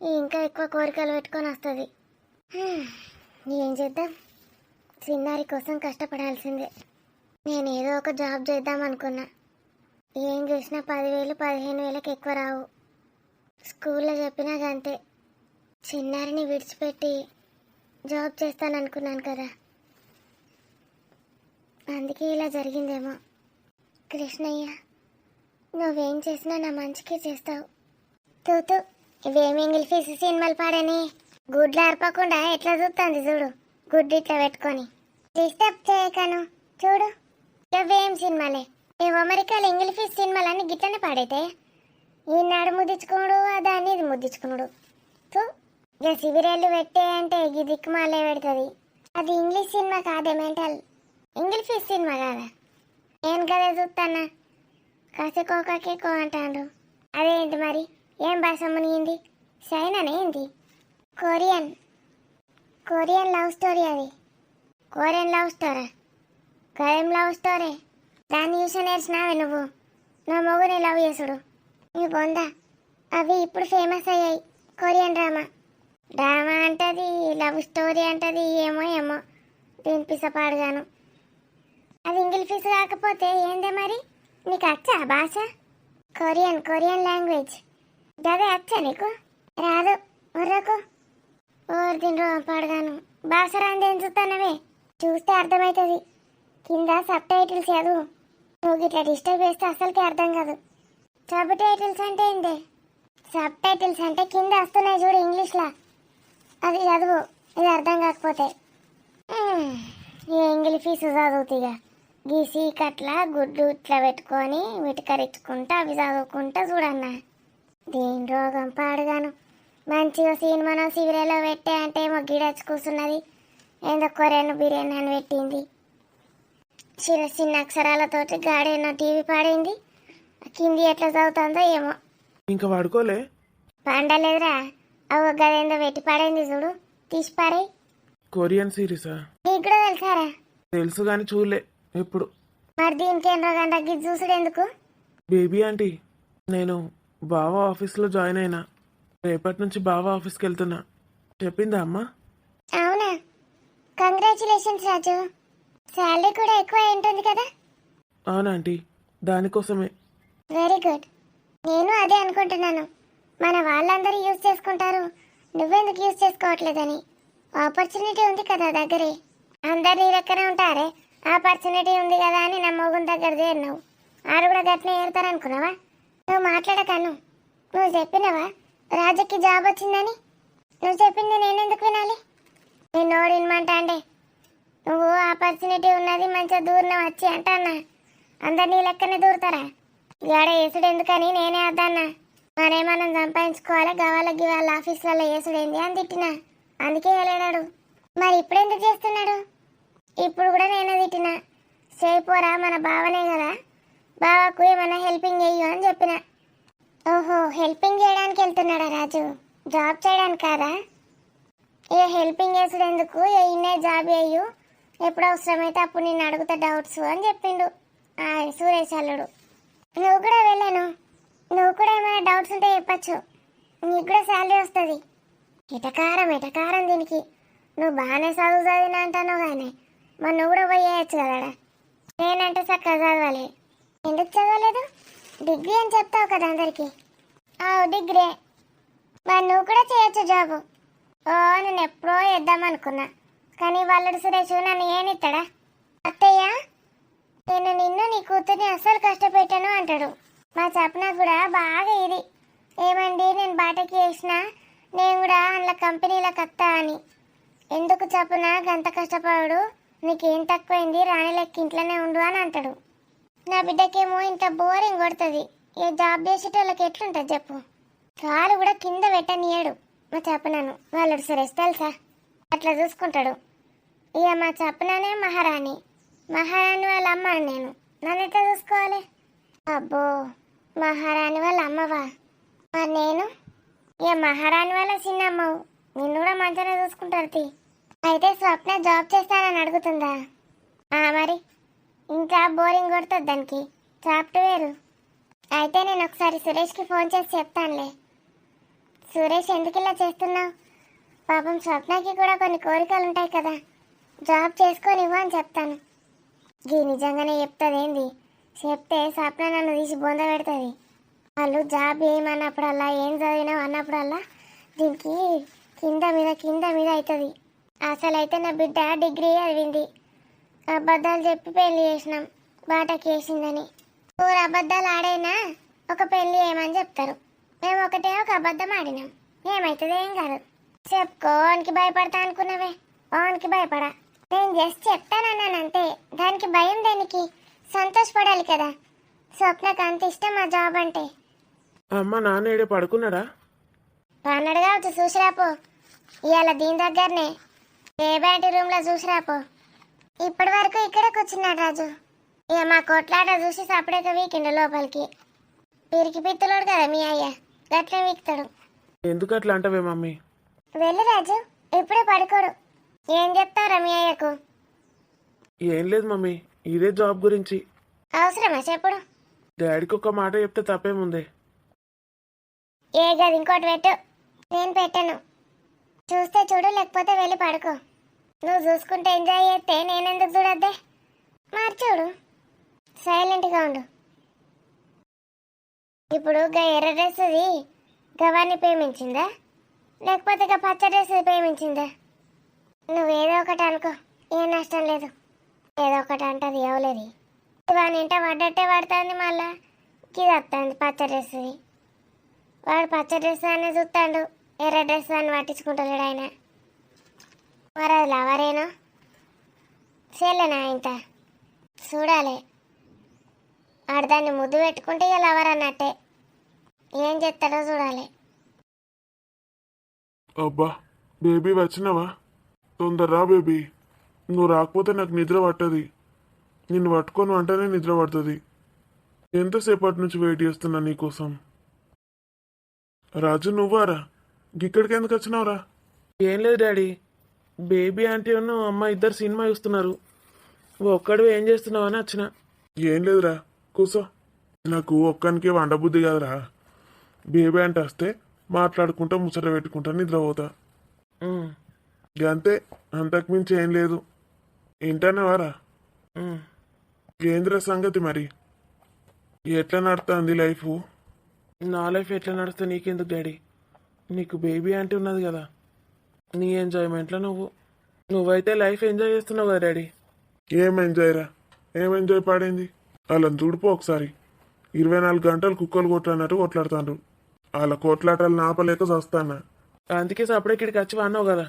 ఇంకా ఎక్కువ కోరికలు పెట్టుకొని వస్తుంది. ఏం చేద్దాం, చిన్నారి కోసం కష్టపడాల్సిందే. నేను ఏదో ఒక జాబ్ చేద్దాం అనుకున్నా. ఏం చేసినా 10,000 15,000కి ఎక్కువ రావు. స్కూల్లో చెప్పినా అంతే. చిన్నారిని విడిచిపెట్టి జాబ్ చేస్తాననుకున్నాను కదా, అందుకే ఇలా జరిగిందేమో. కృష్ణయ్య, నువ్వేం చేసినా నా మంచికే చేస్తావు. తూతూ, ఇవేమి ఇంగ్లీష్ ఫీజు సినిమాలు పాడని గుడ్లు అరపకుండా ఎట్లా చూస్తుంది చూడు, గుడ్డు ఇట్లా పెట్టుకొని. డిస్టర్బ్ చేయకను చూడు. ఇవేం సినిమాలే, ఈ అమెరికాలో ఇంగ్లీష్ ఫీజు సినిమాలన్నీ గిట్లనే పాడైతే. ఈనాడు ముద్దించుకున్నాడు, దాన్ని ఇది ముద్దించుకున్నాడు. తూ, ఇక శిబిరేళ్ళు పెట్టే అంటే ఈ దిక్కుమాలే పెడుతుంది. అది ఇంగ్లీష్ సినిమా కాదే, మెంటల్. ఇంగ్లీష్ ఫీజు సినిమా కాదా? నేను కదా చూస్తానా. కసుకోకో అంటాడు. అదేంటి మరి, ఏం భాష మునిగింది? చైనానే ఏంటి? కొరియన్. కొరియన్ లవ్ స్టోరీ అది. కొరియన్ లవ్ స్టోరా? కరేం లవ్ స్టోరీ? దాన్ని చూసి నేర్చినావే నువ్వు? నా మొగుని లవ్ చేసుడు నీ బొందా. అవి ఇప్పుడు ఫేమస్ అయ్యాయి, కొరియన్ డ్రామా. డ్రామా అంటది, లవ్ స్టోరీ అంటది, ఏమో ఏమో దీని పిసపాడుగాను. అది ఇంగ్లీష్ ఫీజు కాకపోతే ఏందే మరి? నీకు వచ్చా భాష? కొరియన్ లాంగ్వేజ్ అదే వచ్చా నీకు? రాదు ఉర్రకు. ఓర్ దీని పాడుగాను. భాష రాందేం చూస్తానవే, చూస్తే అర్థమవుతుంది. కింద సబ్ టైటిల్స్ చదువు. నువ్వు ఇట్లా డిస్టర్బ్ చేస్తే అసలుకి అర్థం కాదు. సబ్ టైటిల్స్ అంటే ఏంటి? సబ్ టైటిల్స్ అంటే కింద వస్తున్నాయి చూడు ఇంగ్లీష్లో, అది చదువు. ఇది అర్థం కాకపోతే ఏ ఇంగ్లీష్ ఫీజు చదువుతాయిగా. గీసి కట్లా గుడ్డు ఇట్లా పెట్టుకొని విటికరించుకుంటా అవి చదువుకుంటా చూడన్నా. దీని రోగం పాడుగాను. మంచిగా సినిమానో సీరియల్లో పెట్టే అంటే ఏమో గిడచ్చి కూర్చున్నది, ఏందో కొరియన్ బిర్యానీ అని పెట్టింది. చిన్న చిన్న అక్షరాలతోటి గాడేనో టీవీ పాడింది. కింది ఎట్లా చదువుతుందో ఏమో. ఇంకా పడుకోలే? పండలేదురా, అవు గదేందో పెట్టి పడైంది చూడు, తీసి పారాయి. కొరియన్ సిరీసా? నీకు కూడా తెలుసారా? తెలుసు కానీ చూడలే ఎప్పుడు. మరి దీనికేం రోగం తగ్గి చూసుడు ఎందుకు? బేబీ ఆంటీ, నేను బావా ఆఫీస్లో జాయిన్ అయినా. రేపటి నుంచి బావా ఆఫీస్కి వెళ్తున్నా. చెప్పిందా అమ్మా? అవునా, కంగ్రాచులేషన్స్ రాజు. శాలరీ కూడా ఎక్కువ ఉంటుంది కదా? అవునా ఆంటీ, దానికోసమే. Very good. నేను అదే అనుకుంటున్నాను. మన వాళ్ళందరూ యూజ్ చేసుకుంటారు, నువ్వెందుకు యూజ్ చేసుకోవట్లేదని. ఆపర్చునిటీ ఉంది కదా దగ్గరే. అందరు నీ లెక్కనే ఉంటారే. ఆపర్చునిటీ ఉంది కదా అని నా మొగుని దగ్గర చేరినావు. ఆరు కూడా గట్నే ఏరుతారనుకున్నావా? నువ్వు మాట్లాడకను. నువ్వు చెప్పినవా రాజుకి జాబ్ వచ్చిందని? నువ్వు చెప్పింది నేనెందుకు వినాలి? నేను నోడినమంటా అంటే నువ్వు ఆపర్చునిటీ ఉన్నది మంచిగా దూరం వచ్చి అంటన్నా. అందరు నీ లెక్కనే దూరుతారా? గాడ వేసుడు ఎందుకని నేనే వద్దన్నా. మనం సంపాదించుకోవాలి, గవాళ్ళ గివాళ్ళ ఆఫీసులలో వేసుడేంది అని తిట్టినా. అందుకే వెళ్ళాడు. మరి ఇప్పుడు ఎందుకు చేస్తున్నాడు? ఇప్పుడు కూడా నేనే తిట్టినా. చేయిపోరా, మన బావనే కదా, బావకు ఏమైనా హెల్పింగ్ చెయ్యు అని చెప్పిన. ఓహో, హెల్పింగ్ చేయడానికి వెళ్తున్నాడా రాజు? జాబ్ చేయడానికి కాదా? ఇక హెల్పింగ్ చేసుడు ఎందుకు, ఇన్నే జాబ్ చేయు, ఎప్పుడు అవసరమైతే అప్పుడు నేను అడుగుతా డౌట్స్ అని చెప్పిండు సురేష్ అల్లుడు. నువ్వు కూడా వెళ్ళాను, నువ్వు కూడా ఏమైనా డౌట్స్ ఉంటే చెప్పచ్చు, నీకు కూడా శాలరీ వస్తుంది. ఎటకారం దీనికి. నువ్వు బాగానే చదివినా అంటాను కానీ మరి నువ్వు కూడా పోయేయచ్చు కదా. నేనంటే చక్కగా చదవాలి. ఎందుకు చదవలేదు? డిగ్రీ అని చెప్తావు కదా అందరికీ. డిగ్రీ. మరి నువ్వు కూడా చేయొచ్చు జాబు. నేను ఎప్పుడో వేద్దామనుకున్నా, కానీ వాళ్ళడు సురేష్ నన్ను ఏనిస్తాడా? అత్తయ్య, నేను నిన్ను నీ కూతుర్ని అస్సలు కష్టపెట్టాను అంటాడు. మా చెప్పన కూడా బాగా ఇది, ఏమండి నేను బాటకి వేసినా నేను కూడా అందులో కంపెనీలకు వస్తా అని. ఎందుకు చెప్పున గంత కష్టపడు, నీకేం తక్కువైంది, రాణి లెక్క ఇంట్లోనే ఉండు అని అంటాడు. నా బిడ్డకేమో ఇంత బోరింగ్ కొడుతుంది. ఏ జాబ్ చేసేటోళ్ళకి ఎట్లుంటుంది చెప్పు? కాలు కూడా కింద పెట్టనీయడు మా చెప్పనను. వాళ్ళడు సురేష్ తెలుసా, అట్లా చూసుకుంటాడు. ఇక మా చెప్పననే మహారాణి వాళ్ళ అమ్మని నేను, నన్ను ఎట్లా చూసుకోవాలి? అబ్బో, మహారాణి వాళ్ళ అమ్మవా? మరి నేను ఇక మహారాణి వాళ్ళ చిన్నమ్మవు, నిన్ను కూడా మంచిగా చూసుకుంటారు తీ. అయితే స్వప్న జాబ్ చేస్తానని అడుగుతుందా? మరి ఇంకా బోరింగ్ కొడుతుంది దానికి సాఫ్ట్వేర్. అయితే నేను ఒకసారి సురేష్కి ఫోన్ చేసి చెప్తానులే. సురేష్ ఎందుకు ఇలా చేస్తున్నావు? పాపం స్వప్నకి కూడా కొన్ని కోరికలు ఉంటాయి కదా, జాబ్ చేసుకోనివ్వు అని చెప్తాను. నిజంగానే చెప్తుంది ఏంది? చెప్తే స్వప్న నన్ను తీసి బొంద పెడుతుంది. వాళ్ళు జాబ్ ఏమన్నప్పుడల్లా, ఏం చదివినావు అన్నప్పుడల్లా దీనికి కింద మీద అవుతుంది. అసలు అయితే నా బిడ్డ డిగ్రీ చదివింది, అబద్ధాలు చెప్పి పెళ్లి చేసినాం బాటకి వేసిందని. ఊరు అబద్ధాలు ఆడైనా ఒక పెళ్లి ఏమని చెప్తారు. మేము ఒక అబద్ధం ఆడినాం, ఏమవుతుంది? ఏం కాదు. చెప్పుకోనికి భయపడతా అనుకున్నావే, ఓనికి భయపడా. నేను జస్ట్ చెప్తానన్నానంతే, దానికి భయం దేనికి? సంతోషపడాలి కదా. స్వప్నకు అంత ఇష్టం ఆ జాబ్ అంటే. అమ్మ నాన్న పడుకున్నాడా? అన్నాడు కావచ్చు, చూసిరాపో. ఇవాళ దీని దగ్గరనే ఏ బ్యాంటీ రూమ్లో చూసిరాపో. ఇప్పటి వరకు ఇక్కడే కూర్చున్నాడు రాజు. ఇక మా కొట్లాట చూసి సపరేట్గా వీకిండు లోపలికి. పిరికి పిత్తులోడు కదా మీ అయ్య, గట్లే వీక్తాడు. ఎందుకు అట్లా అంటావే మమ్మీ? వెళ్ళు రాజు, ఇప్పుడే పడుకోడు. ఏం చెప్తావురా మీ అయ్యకు? ఏం లేదు మమ్మీ, ఇదే జాబ్ గురించి. అవసరమా చెప్పుడు? డాడీకి ఒక మాట చెప్తే తప్పేముంది? ఏ గది ఇంకోటి పెట్టు. నేను పెట్టను. చూస్తే చూడు, లేకపోతే వెళ్ళి పడుకో. నువ్వు చూసుకుంటే ఎంజాయ్ చేస్తే నేనెందుకు చూడద్దే? మరి చూడు, సైలెంట్గా ఉండు. ఇప్పుడు ఎర్ర డ్రెస్ది గవాన్ని ప్రేమించిందా, లేకపోతే పచ్చ డ్రెస్ ప్రేమించిందా? నువ్వేదో ఒకటి అనుకో, ఏం నష్టం లేదు. ఏదో ఒకటి అంటది ఎవలేదు. వాని ఇంట పడ్డట్టే పడుతుంది, మళ్ళా ఇది వస్తుంది పచ్చ డ్రెస్ది. వాడు పచ్చ డ్రెస్ అనే చూస్తాడు, ఎర్ర డ్రెస్ అని పట్టించుకుంటలేడు ఆయన. మరి అది లవరేనో చేయలేనా ఇంత చూడాలి. ఆడదాన్ని ముద్దు పెట్టుకుంటే ఇక లవర్ అన్నట్టే. ఏం చేస్తాడో చూడాలి. అబ్బా బేబీ వచ్చినావా? తొందరరా బేబీ, నువ్వు రాకపోతే నాకు నిద్ర పట్టది. నిన్ను పట్టుకొని అంటేనే నిద్ర పడుతుంది. ఎంతసేపటి నుంచి వెయిట్ చేస్తున్నా నీకోసం. రాజు నువ్వారా? ఇక్కడికి ఎందుకు వచ్చినావురా? ఏం లేదు డాడీ, బేబీ ఆంటీ అమ్మ ఇద్దరు సినిమా చూస్తున్నారు, ఒక్కడు ఏం చేస్తున్నావు అని వచ్చిన. ఏం లేదురా, కూసో. నాకు ఒక్కనికి వండబుద్ధి కాదురా. బేబీ అంటే వస్తే మాట్లాడుకుంటా ముచ్చట పెట్టుకుంటా నిద్రపోతా, అంతే. అంతకుమించి ఏం లేదు. ఏంటనేవారా? కేంద్ర సంగతి మరి ఎట్లా నడుతుంది లైఫ్? నా లైఫ్ ఎట్లా నడుస్తే నీకెందుకు డాడీ? నీకు బేబీ అంటే ఉన్నది కదా, నీ ఎంజాయ్మెంట్లో నువ్వైతే లైఫ్ ఎంజాయ్ చేస్తున్నావు కదా డాడీ. ఏం ఎంజాయ్ రా? ఏం ఎంజాయ్ పడింది? అలా చూడిపో ఒకసారి. 24 గంటలు కుక్కలు కొట్లాడినట్టు కొట్లాడుతాండ్రు. వాళ్ళ కొట్లాటలు నాపలేక చస్తానా. అందుకే సపడే ఇక్కడికి వచ్చి అన్నావు కదా.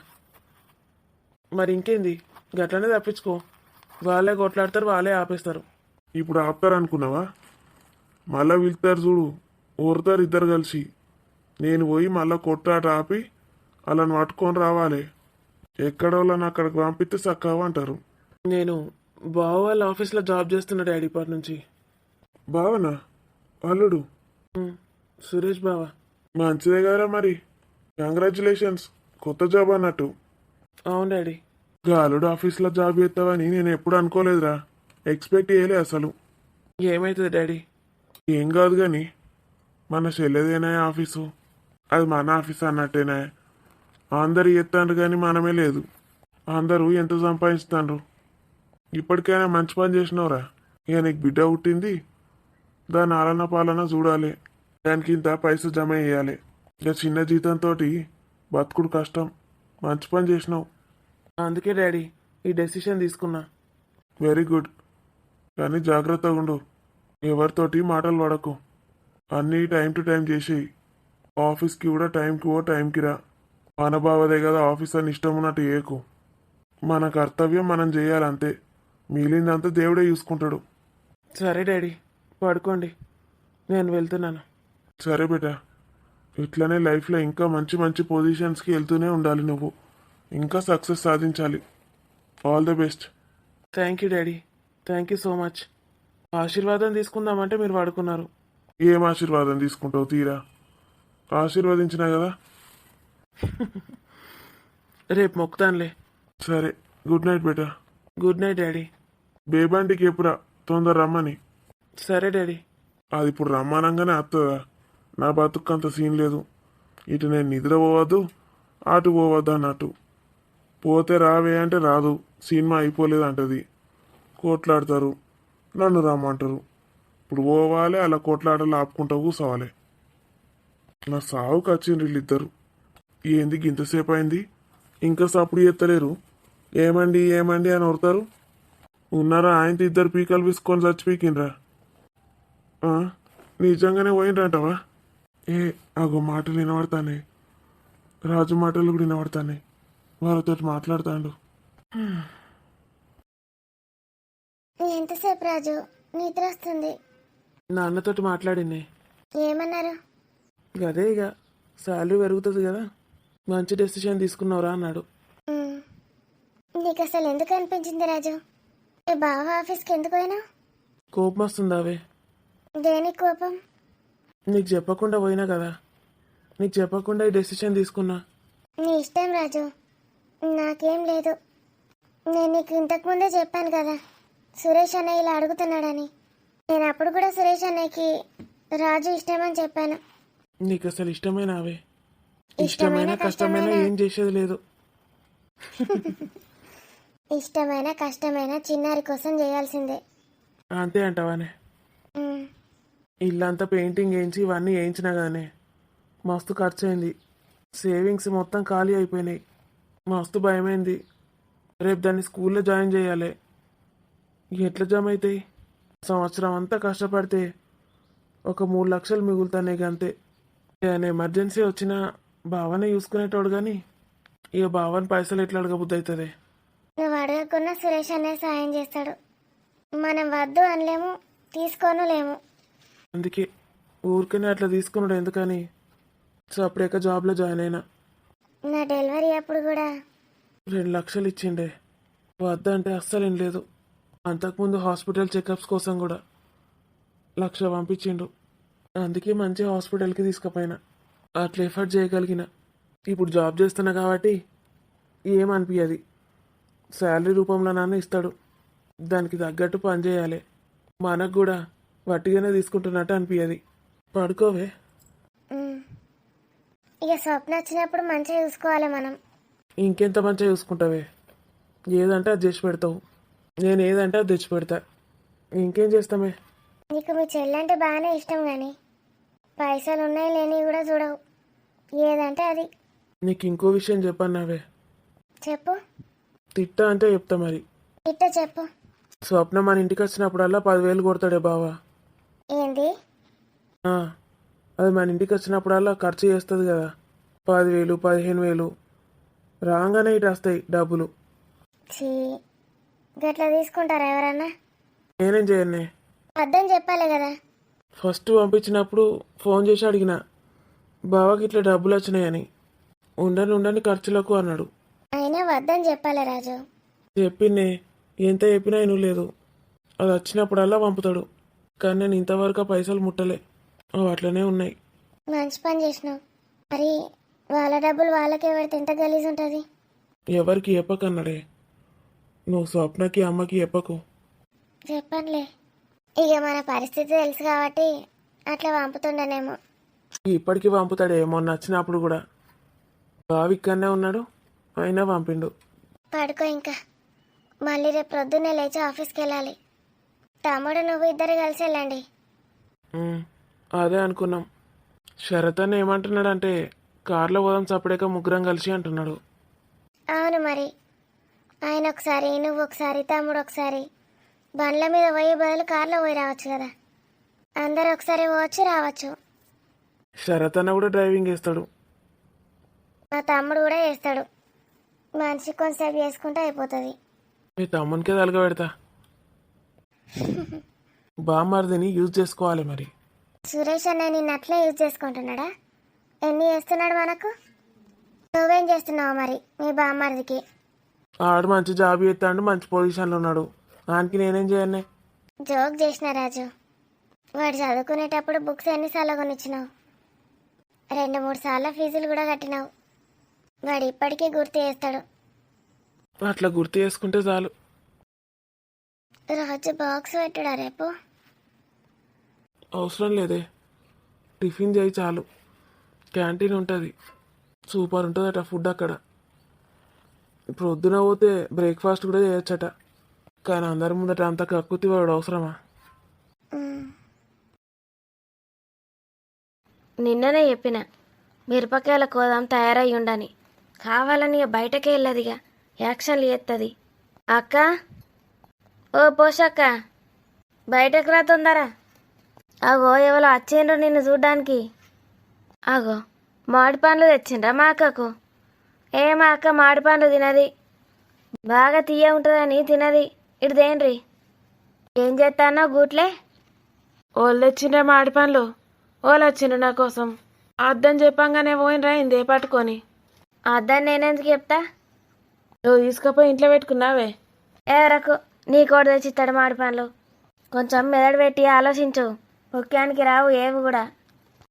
మరి ఇంకేంది, గట్లనే తప్పించుకో. వాళ్ళే కొట్లాడతారు, వాళ్ళే ఆపేస్తారు. ఇప్పుడు ఆపుతారనుకున్నావా? మళ్ళా పిలుస్తారు చూడు, ఊరుతారు ఇద్దరు కలిసి. నేను పోయి మళ్ళా కొట్లాట ఆపి వాళ్ళని పట్టుకొని రావాలి. ఎక్కడోళ్ళని అక్కడికి పంపిస్తే చక్కగా అంటారు. నేను బావ వాళ్ళ ఆఫీస్లో జాబ్ చేస్తున్నా డాడీ ఇప్పటి నుంచి. బావనా? అల్లుడు? ఉమ్, సురేష్ బావ. మంచిదే కదా మరి. కంగ్రాచులేషన్స్, కొత్త జాబ్ అన్నట్టు. అవును డాడీ. అల్లుడు ఆఫీస్లో జాబ్ చేస్తావని నేను ఎప్పుడు అనుకోలేదురా. ఎక్స్పెక్ట్ చేయలే అసలు. ఏమవుతుంది డాడీ? ఏం కాదు కానీ మన చెల్లెదేనా ఆఫీసు, అది మన ఆఫీస్ అన్నట్టేనా. అందరు ఎత్తాండ్రు కానీ మనమే లేదు. అందరూ ఎంత సంపాదిస్తాండ్రు. ఇప్పటికైనా మంచి పని చేసినవరా. ఇక నీకు బిడ్డ పుట్టింది, దాని ఆలన పాలన చూడాలి, దానికి ఇంత పైసలు జమ చేయాలి. ఇక చిన్న జీతంతో బతుకుడు కష్టం. మంచి పని చేసినావు. అందుకే డాడీ ఈ డెసిషన్ తీసుకున్నా. Very good. కానీ జాగ్రత్తగా ఉండు. ఎవరితోటి మాటలు పడకు. అన్నీ టైం టు టైం చేసి ఆఫీస్కి కూడా టైంకి టైంకి రా. మన బావదే కదా ఆఫీస్ అని ఇష్టం ఉన్నట్టు చేయకు. మన కర్తవ్యం మనం చేయాలంతే. మిగిలిందంతా దేవుడే చూసుకుంటాడు. సరే డాడీ, పడుకోండి, నేను వెళ్తున్నాను. సరే బేటా, ఇట్లనే లైఫ్లో ఇంకా మంచి మంచి పొజిషన్స్కి వెళ్తూనే ఉండాలి. నువ్వు ఇంకా సక్సెస్ సాధించాలి. All the best. Thank you daddy, thank you so much. ఆశీర్వాదం తీసుకుందామంటే మీరు పడుకున్నారు. ఏం ఆశీర్వాదం తీసుకుంటావు? తీరా ఆశీర్వదించినా కదా. రేపు మొక్కుతానులే. సరే, గుడ్ నైట్ బేటా. Good night daddy. బేబంటికి ఎప్పుడా తొందర రమ్మని. సరే డాడీ. అది ఇప్పుడు రమ్మనంగానే వస్తుందా? నా బతుకు అంత సీన్ లేదు. ఇటు నేను నిద్ర పోవద్దు, అటు పోవద్దు అన్నట్టు. పోతే రావే అంటే రాదు. సినిమా అయిపోలేదు అంటది. కొట్లాడతారు, నన్ను రమ్మంటారు. ఇప్పుడు పోవాలి, అలా కొట్లాటలు ఆపుకుంటూ కూర్చోవాలి. నా సావుకి వచ్చిండ్రు వీళ్ళిద్దరు. ఏంది ఇంతసేపు అయింది ఇంకా సప్పుడు చేస్తలేరు? ఏమండి ఏమండి అని వడతారు. ఉన్నారా ఆయనతో ఇద్దరు పీకలు విసుకొని చచ్చి పీకినరా? నిజంగానే పోయినరంటవా? అగో మాటలు వినబడతానే, రాజు మాటలు కూడా వినబడతానే. వాళ్ళతో మాట్లాడతాడు. ఎంతసేపు రాజు? నిద్ర వస్తుంది. నాన్నతోటి మాట్లాడింది. ఏమన్నారు? అదే ఇక శాలరీ పెరుగుతుంది కదా, మంచి డెసిషన్ తీసుకున్నావురా అన్నాడు. ఉమ్. నీకు అసలు ఎందుకు అనిపించింది రాజు? మీ బావ ఆఫీస్కి ఎందుకు పోయినా? కోపం వస్తుంది అవే. దేనికి కోపం? నీకు చెప్పకుండా పోయినా కదా, నీకు చెప్పకుండా ఈ డెసిషన్ తీసుకున్నా. నీ ఇష్టం రాజు, నాకేం లేదు. నేను నీకు ఇంతకుముందే చెప్పాను కదా సురేష్ అన్నయ్య ఇలా అడుగుతున్నాడని. నేను అప్పుడు కూడా సురేష్ అన్నయ్యకి రాజు ఇష్టమని చెప్పాను. నీకు అసలు ఇష్టమైన అవే. ఇష్టమైన కష్టమైన ఏం చేసేది లేదు. ఇష్టమైన కష్టమైన చిన్నారి కోసం చేయాల్సిందే. అంతే అంటావానే. ఉమ్. ఇల్లంతా పెయింటింగ్ వేయించి ఇవన్నీ వేయించినా కానీ మస్తు ఖర్చు అయింది. సేవింగ్స్ మొత్తం ఖాళీ అయిపోయినాయి. మస్తు భయమైంది. రేపు దాన్ని స్కూల్లో జాయిన్ చేయాలి. ఎట్లా జమ అవుతాయి? సంవత్సరం అంతా కష్టపడితే ఒక 3 లక్షలు మిగులుతాయి అంతే. ఏదైనా ఎమర్జెన్సీ వచ్చినా బావనే చూసుకునేటోడు కానీ ఇక బావని పైసలు ఎట్లా అడగబుద్ధి అవుతుంది? నువ్వు అడగకున్నా సురేష్ అన్నయ్య సాయం చేస్తాడు. మనం వద్దు అనలేము, తీసుకోను లేము. అందుకే ఊరికనే అట్లా తీసుకున్నాడు ఎందుకని సపరేట్గా జాబ్లో జాయిన్ అయినా. నా డెలివరీ అప్పుడు కూడా 2 లక్షలు ఇచ్చిండే. వద్దంటే అస్సలు ఏం లేదు. అంతకుముందు హాస్పిటల్ చెకప్స్ కోసం కూడా 1,00,000 పంపించిండు. అందుకే మంచి హాస్పిటల్కి తీసుకుపోయినా. అట్లా ఎఫర్ట్ చేయగలిగిన. ఇప్పుడు జాబ్ చేస్తున్నా కాబట్టి ఏమనిపించదు. శాలరీ రూపంలో నాన్న ఇస్తాడు, దానికి తగ్గట్టు పని చేయాలి. మనకు కూడా వట్టిగానే తీసుకుంటున్నట్టు అనిపించదు. పడుకోవే. ఉమ్. ఇక స్వప్న వచ్చినప్పుడు మంచిగా చూసుకోవాలి మనం. ఇంకెంత మంచిగా చూసుకుంటావే? ఏదంటే అది చేసి పెడతావు, నేను ఏదంటే అది తెచ్చి పెడతా. ఇంకేం చేస్తామే? నీకు మీ చెల్లంటే బాగానే ఇష్టం కానీ పైసలు ఉన్నాయి లేని కూడా చూడవు, ఏదంటే అది. నీకు ఇంకో విషయం చెప్పన్నావే. చెప్పు. తిట్ట అంటే చెప్తా మరి. ఇట్ట చెప్పు. స్వప్న మన ఇంటికి వచ్చినప్పుడల్లా 10,000 కొడతాడే బావా. ఏంది? ఆ, అది మన ఇంటికి వచ్చినప్పుడల్లా ఖర్చు చేస్తుంది కదా, 10,000 15,000 రాగానే ఇటు వస్తాయి డబ్బులు. చీ, గట్లా తీసుకుంటారా ఎవరన్నా? నేనేం చేయనే. వద్దని చెప్పాలి కదా. ఫస్ట్ పంపించినప్పుడు ఫోన్ చేసి అడిగిన, బావకి ఇట్లా డబ్బులు వచ్చినాయని. ఉండని ఖర్చులకు అన్నాడు. అయినా వద్దని చెప్పాలి రాజు. చెప్పిందే, ఎంత చెప్పినా ఇను లేదు. అది వచ్చినప్పుడల్లా పంపుతాడు, కానీ నేను ఇంతవరకు ఆ పైసలు ముట్టలే, అవి అట్లనే ఉన్నాయి. మంచి పని చేసినావు. మరి వాళ్ళ డబ్బులు వాళ్ళకే పెడితే ఎంత గలీజ్ ఉంటుంది. ఎవరికి చెప్పకన్నాడే. నువ్వు స్వప్నకి అమ్మకి చెప్పకు. చెప్పనులే. ఇక మన పరిస్థితి తెలుసు కాబట్టి అట్లా పంపుతుండనేమో. ఇప్పటికీ పంపుతాడే, మొన్న వచ్చినప్పుడు కూడా. బావి ఇక్కడనే ఉన్నాడు, అయినా పంపిండు. పడుకో ఇంకా. మళ్ళీ రేపు ప్రొద్దున్నే లేచి ఆఫీస్కి వెళ్ళాలి. తమ్ముడు నువ్వు ఇద్దరు కలిసి వెళ్ళండి. అదే అనుకున్నాం. శరత్ అన్న ఏమంటున్నాడంటే కార్లో పోదాం చప్పుడేక ముగ్గురం కలిసి అంటున్నాడు. అవును మరి. ఆయన ఒకసారి, నువ్వు ఒకసారి, తమ్ముడు ఒకసారి. బండ్ల మీద పోయే బదులు కార్లో పోయి రావచ్చు కదా. అందరు ఒకసారి పోవచ్చు రావచ్చు. శరత్ అన్న కూడా డ్రైవింగ్ చేస్తాడు. మా తమ్ముడు కూడా చేస్తాడు. మనిషి కొంతసేపు చేసుకుంటే అయిపోతుంది. మీ తమ్మునికే తలగ పెడతా. బామ్మర్దిని యూజ్ చేసుకోవాలి మరి. సురేష్ అన్న నిన్ను అట్లే యూజ్ చేసుకుంటున్నాడా? ఎన్ని చేస్తున్నాడు మనకు? నువ్వేం చేస్తున్నావు మరి మీ బామ్మర్దికి? ఆడు మంచి జాబ్ చేస్తాడు, మంచి పొజిషన్లో ఉన్నాడు. దానికి నేనేం చేయను. జోక్ చేసిన రాజు. వాడు చదువుకునేటప్పుడు బుక్స్ ఎన్నిసార్లు కొనిచ్చినావు? 2-3 సార్లు ఫీజులు కూడా కట్టినావు. వాడు ఇప్పటికీ గుర్తు చేస్తాడు. అట్లా గుర్తు చేసుకుంటే చాలు. రోజు బాక్స్ పెట్టడా రేపు? అవసరం లేదే, టిఫిన్ చేయి చాలు. క్యాంటీన్ ఉంటుంది, సూపర్ ఉంటుందట ఫుడ్ అక్కడ. పొద్దున పోతే బ్రేక్ఫాస్ట్ కూడా చేయొచ్చట, కానీ అందరి ముందట అంత కక్కుతి వాడు అవసరమా? నిన్ననే చెప్పిన మిరపకాయల కోదాం తయారై ఉండని. కావాలని బయటకే వెళ్ళదిగా, యాక్షన్లు చేస్తుంది. అక్క, ఓ పోషక్క, బయటకు రా తొందరా. అగో ఎవరో వచ్చిండ్రు నిన్ను చూడ్డానికి. అగో మామిడి పండ్లు తెచ్చిండ్రా మా అక్కకు? మా అక్క మామిడి పండ్లు తినది, బాగా తీయ ఉంటుందని తినది. ఇటు దేండ్రి. ఏం చేస్తానో గూట్లే. వాళ్ళు తెచ్చిండ్రే మాడి పనులు, వాళ్ళు వచ్చిండ్రు నా కోసం. అర్థం చెప్పంగానే పోయినరా ఇందే పట్టుకొని. అద్దని నేనెందుకు చెప్తా? నువ్వు తీసుకుపోయి ఇంట్లో పెట్టుకున్నావే. ఎవరకు నీ కోడి తెచ్చిస్తాడు మామిడి పండ్లు? కొంచెం మెదడు పెట్టి ఆలోచించు. ముఖ్యానికి రావు ఏవి కూడా.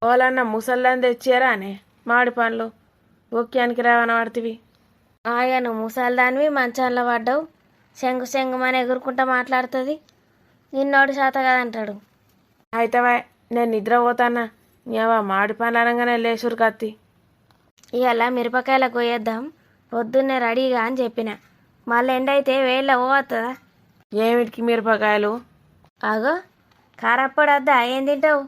వాళ్ళన్న ముసల్దాన్ని తెచ్చారా అనే మాడి పండ్లు ముఖ్యానికి రావని పడుతుంది. ఆయను ముసల్దానివి మంచాల్లో పడ్డావు, శంగు శంగుమని ఎగురుకుంటా మాట్లాడుతుంది. నిన్నోడు శాత కదంటాడు. అయితే నేను నిద్రపోతానా, ఏవా మాడి పండ్లు అనగానే లేచురు కత్తి. ఇవాళ మిరపకాయలకు పోయేద్దాం, పొద్దున్నే రెడీగా అని చెప్పిన. మళ్ళీ ఎండ అయితే వేళ్ళ పోతుందా? ఏమిటికి మిరపకాయలు? అగో కారప్పొడి వద్దా? ఏం తింటావు?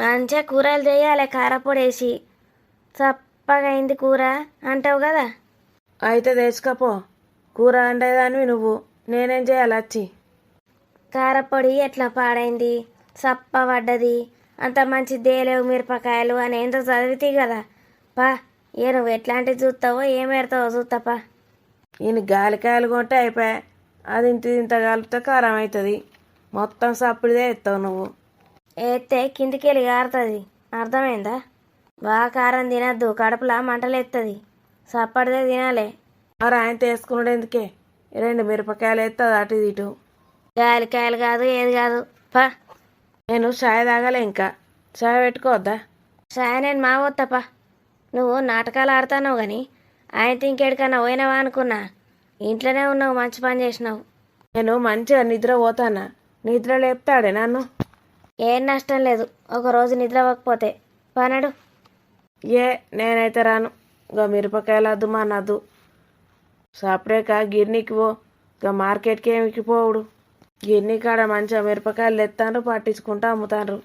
మంచిగా కూరలు చేయాలి కారప్పొడి వేసి. చప్పగా అయింది కూర అంటావు కదా. అయితే తెచ్చుకపో, కూర వండేదానివి నువ్వు, నేనేం చేయాలి వచ్చి? కారప్పొడి ఎట్లా పాడైంది, చప్ప పడ్డది, అంత మంచి దేలేవు మిరపకాయలు అని ఏందో చదివితే కదా. పా నువ్వు ఎట్లాంటివి చూస్తావో ఏం పెడతావో చూస్తాపా. ఈయన గాలికాయలు కొంటే అయిపోయా, అది ఇంత కలిపితే కారం అవుతుంది. మొత్తం సప్పుడిదే ఎత్తావు నువ్వు. ఎత్తే కిందికి వెళ్ళి గారుతుంది, అర్థమైందా? బాగా కారం తినద్దు, కడుపులా మంటలు ఎత్తది. సప్పడిదే తినాలే. మరి ఆయన తీసుకున్నాడు ఎందుకే? 2 మిరపకాయలు ఎత్తది అటు ఇటు. గాలికాయలు కాదు ఏది కాదు పా. నేను చాయ్ తాగలే, ఇంకా చాయ్ పెట్టుకోవద్దా? సాయ నేను మా వద్దపా. నువ్వు నాటకాలు ఆడుతున్నావు కానీ ఆయనతో ఇంకెడికన్నా పోయినావా అనుకున్నా. ఇంట్లోనే ఉన్నావు, మంచి పని చేసినావు. నేను మంచిగా నిద్ర పోతానా, నిద్ర లేపుతాడే నన్ను. ఏం నష్టం లేదు, ఒకరోజు నిద్ర పోకపోతే. పనడు. నేనైతే రాను. ఇంకా మిరపకాయలు వద్దు మా నద్దు. సపరేక గిర్నీకి పో, ఇంకా మార్కెట్కి ఏమికి పోవుడు. గిర్నీ కాడ మంచిగా మిరపకాయలు తెత్తాండ్రు, పట్టించుకుంటూ అమ్ముతాండ్రు.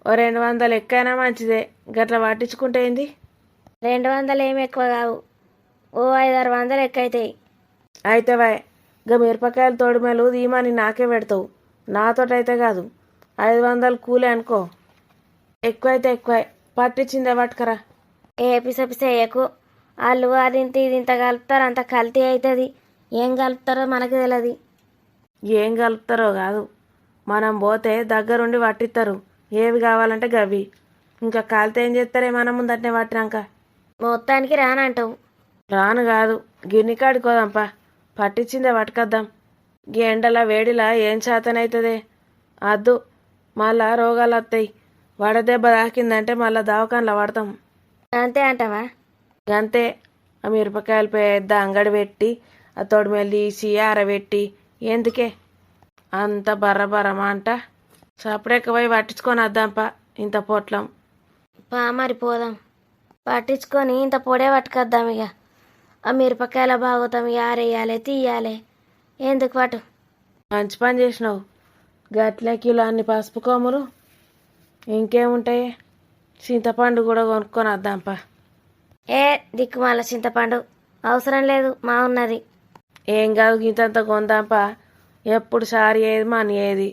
ఓ 200 ఎక్కైనా మంచిదే, గట్ల పట్టించుకుంటే ఏంది? 200 ఏమి ఎక్కువ కావు, ఓ 500-600 ఎక్కువైతాయి. అయితే వాయ్, గా మిరపకాయలు తోడుమేలు దీమని నాకే పెడతావు, నాతోటైతే కాదు. 500 కూలే అనుకో. ఎక్కువైతే ఎక్కువ, పట్టించిందే పట్టుకరా. ఏ పిస వేయకు, వాళ్ళు అది ఇంత ఇది ఇంత కలుపుతారు, అంత కల్తీ అవుతుంది. ఏం కలుపుతారో మనకు తెలియదు. ఏం కలుపుతారో కాదు, మనం పోతే దగ్గరుండి పట్టిస్తారు. ఏవి కావాలంటే గవి. ఇంకా కాలితే ఏం చేస్తారే మన ముందటనే పట్టినాక. మొత్తానికి రానంటావు? రాను కాదు, గిన్నెకాడికి పోదాంపా, పట్టించిందే పట్టుకొద్దాం. గీ ఎండల వేడిలా ఏం చేతనవుతుంది? అద్దు, మళ్ళా రోగాలు వస్తాయి. వడదెబ్బ తాకిందంటే మళ్ళా దవాఖానలో పడతాం. అంతే అంటావా? అంతే. ఆ మిరపకాయలు పెద్ద అంగడి పెట్టి ఆ తొడిమెలు తీసి ఆరబెట్టి ఎందుకే అంత బర్రబరమా అంట? సపరేట్గా పోయి పట్టించుకొని వద్దాంపా ఇంత పొట్లం. మరి పోదాం, పట్టించుకొని ఇంత పొడే పట్టుకొద్దాం. ఇక ఆ మిరపకాయల బాగోతాం, ఆరేయాలి తీయాలి. ఎందుకు పట్టు? మంచి పని చేసినావు. గట్లే కిలో అన్ని పసుపు కొమ్ములు ఇంకేముంటాయి. చింతపండు కూడా కొనుక్కొని వద్దాంపా. ఏ దిక్కుమాల చింతపండు అవసరం లేదు, మా ఉన్నది. ఏం కాదు, ఇంతంత కొందాంపా. ఎప్పుడు సారు ఏది మన ఏది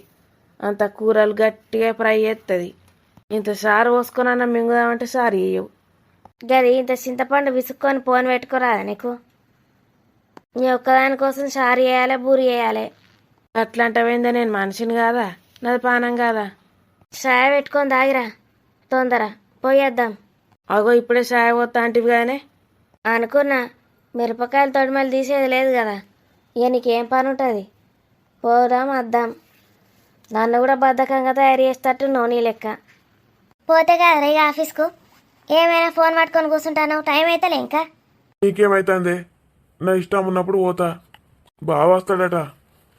అంత కూరలు గట్టిగా ఫ్రై చేస్తుంది. ఇంత సారు పోసుకొనన్నా మింగుదామంటే సారు వేయవు. గది ఇంత చింతపండు విసుక్కొని పోన్ పెట్టుకోరాదా నీకు? నీ ఒక్కదాని కోసం సారు వేయాలి, బూరి వేయాలి. అట్లాంటివైందా? నేను మనిషిని కాదా? నాది పానం కాదా? చాయ్ పెట్టుకొని తాగిరా తొందర, పోయేద్దాం. అగో ఇప్పుడే చాయ్ పోతా అంటివి కానీ అనుకున్నా. మిరపకాయలు తొడిమలు తీసేది లేదు కదా, ఇక నీకేం పని ఉంటుంది? పోదాం వద్దాం. నన్ను కూడా బద్ధకంగా తయారు చేసేటట్టు నోనీ లెక్క. పోతే కదరా ఇక ఆఫీస్కు? ఏమైనా ఫోన్ పట్టుకొని కూర్చుంటాను, టైం అవుతలే ఇంకా. నీకేమైతుంది? నా ఇష్టం ఉన్నప్పుడు పోతా. బావ వస్తాడట,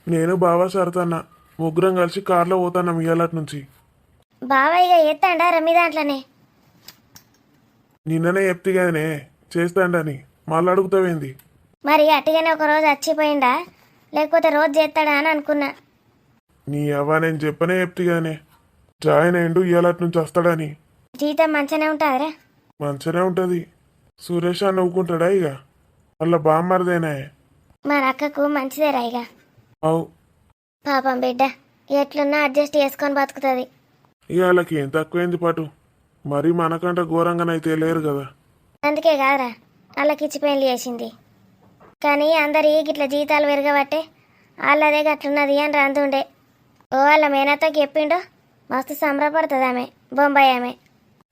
నేను బావ సరతన్నా ముగ్గురం కలిసి కార్లో పోతాను ఇయ్యాలటి నుంచి. బావ ఇక ఎత్తాండా రమ్మి దాంట్లోనే? నిన్ననే చెప్తి కదనే చేస్తాడని, మళ్ళీ అడుగుతావేంది? మరి అట్టిగానే ఒక రోజు వచ్చిపోయిందా, లేకపోతే రోజు చేస్తాడా అని అనుకున్నా. నీ అవ్వ నేను చెప్పనే చెప్తి కదనే, జాయిన్ అయిండు ఇయ్యాలటి నుంచి వస్తాడని. జీతం మంచిగానే ఉంటుందిరా? మంచిగానే ఉంటుంది. సురేష్ అని నవ్వుకుంటాడా ఇక? వాళ్ళ బామ్మరిదేనా? మరి అక్కకు మంచిదేరా ఇక. అవు. పాపం బిడ్డ ఎట్లున్నా అడ్జస్ట్ చేసుకొని బతుకుతుంది. ఇక వాళ్ళకి ఏం తక్కువైంది పాటు, మరీ మనకంటే ఘోరంగానైతే లేరు కదా. అందుకే కాదురా వాళ్ళకి ఇచ్చి పెళ్లి చేసింది. కానీ అందరి గిట్ల జీతాలు పెరగబట్టే వాళ్ళదే గట్లున్నది అని రందుండే. ఓ వాళ్ళ మేనత్తకి చెప్పిండు, మస్తు సంబరపడుతుంది ఆమె, బొంబాయి ఆమె.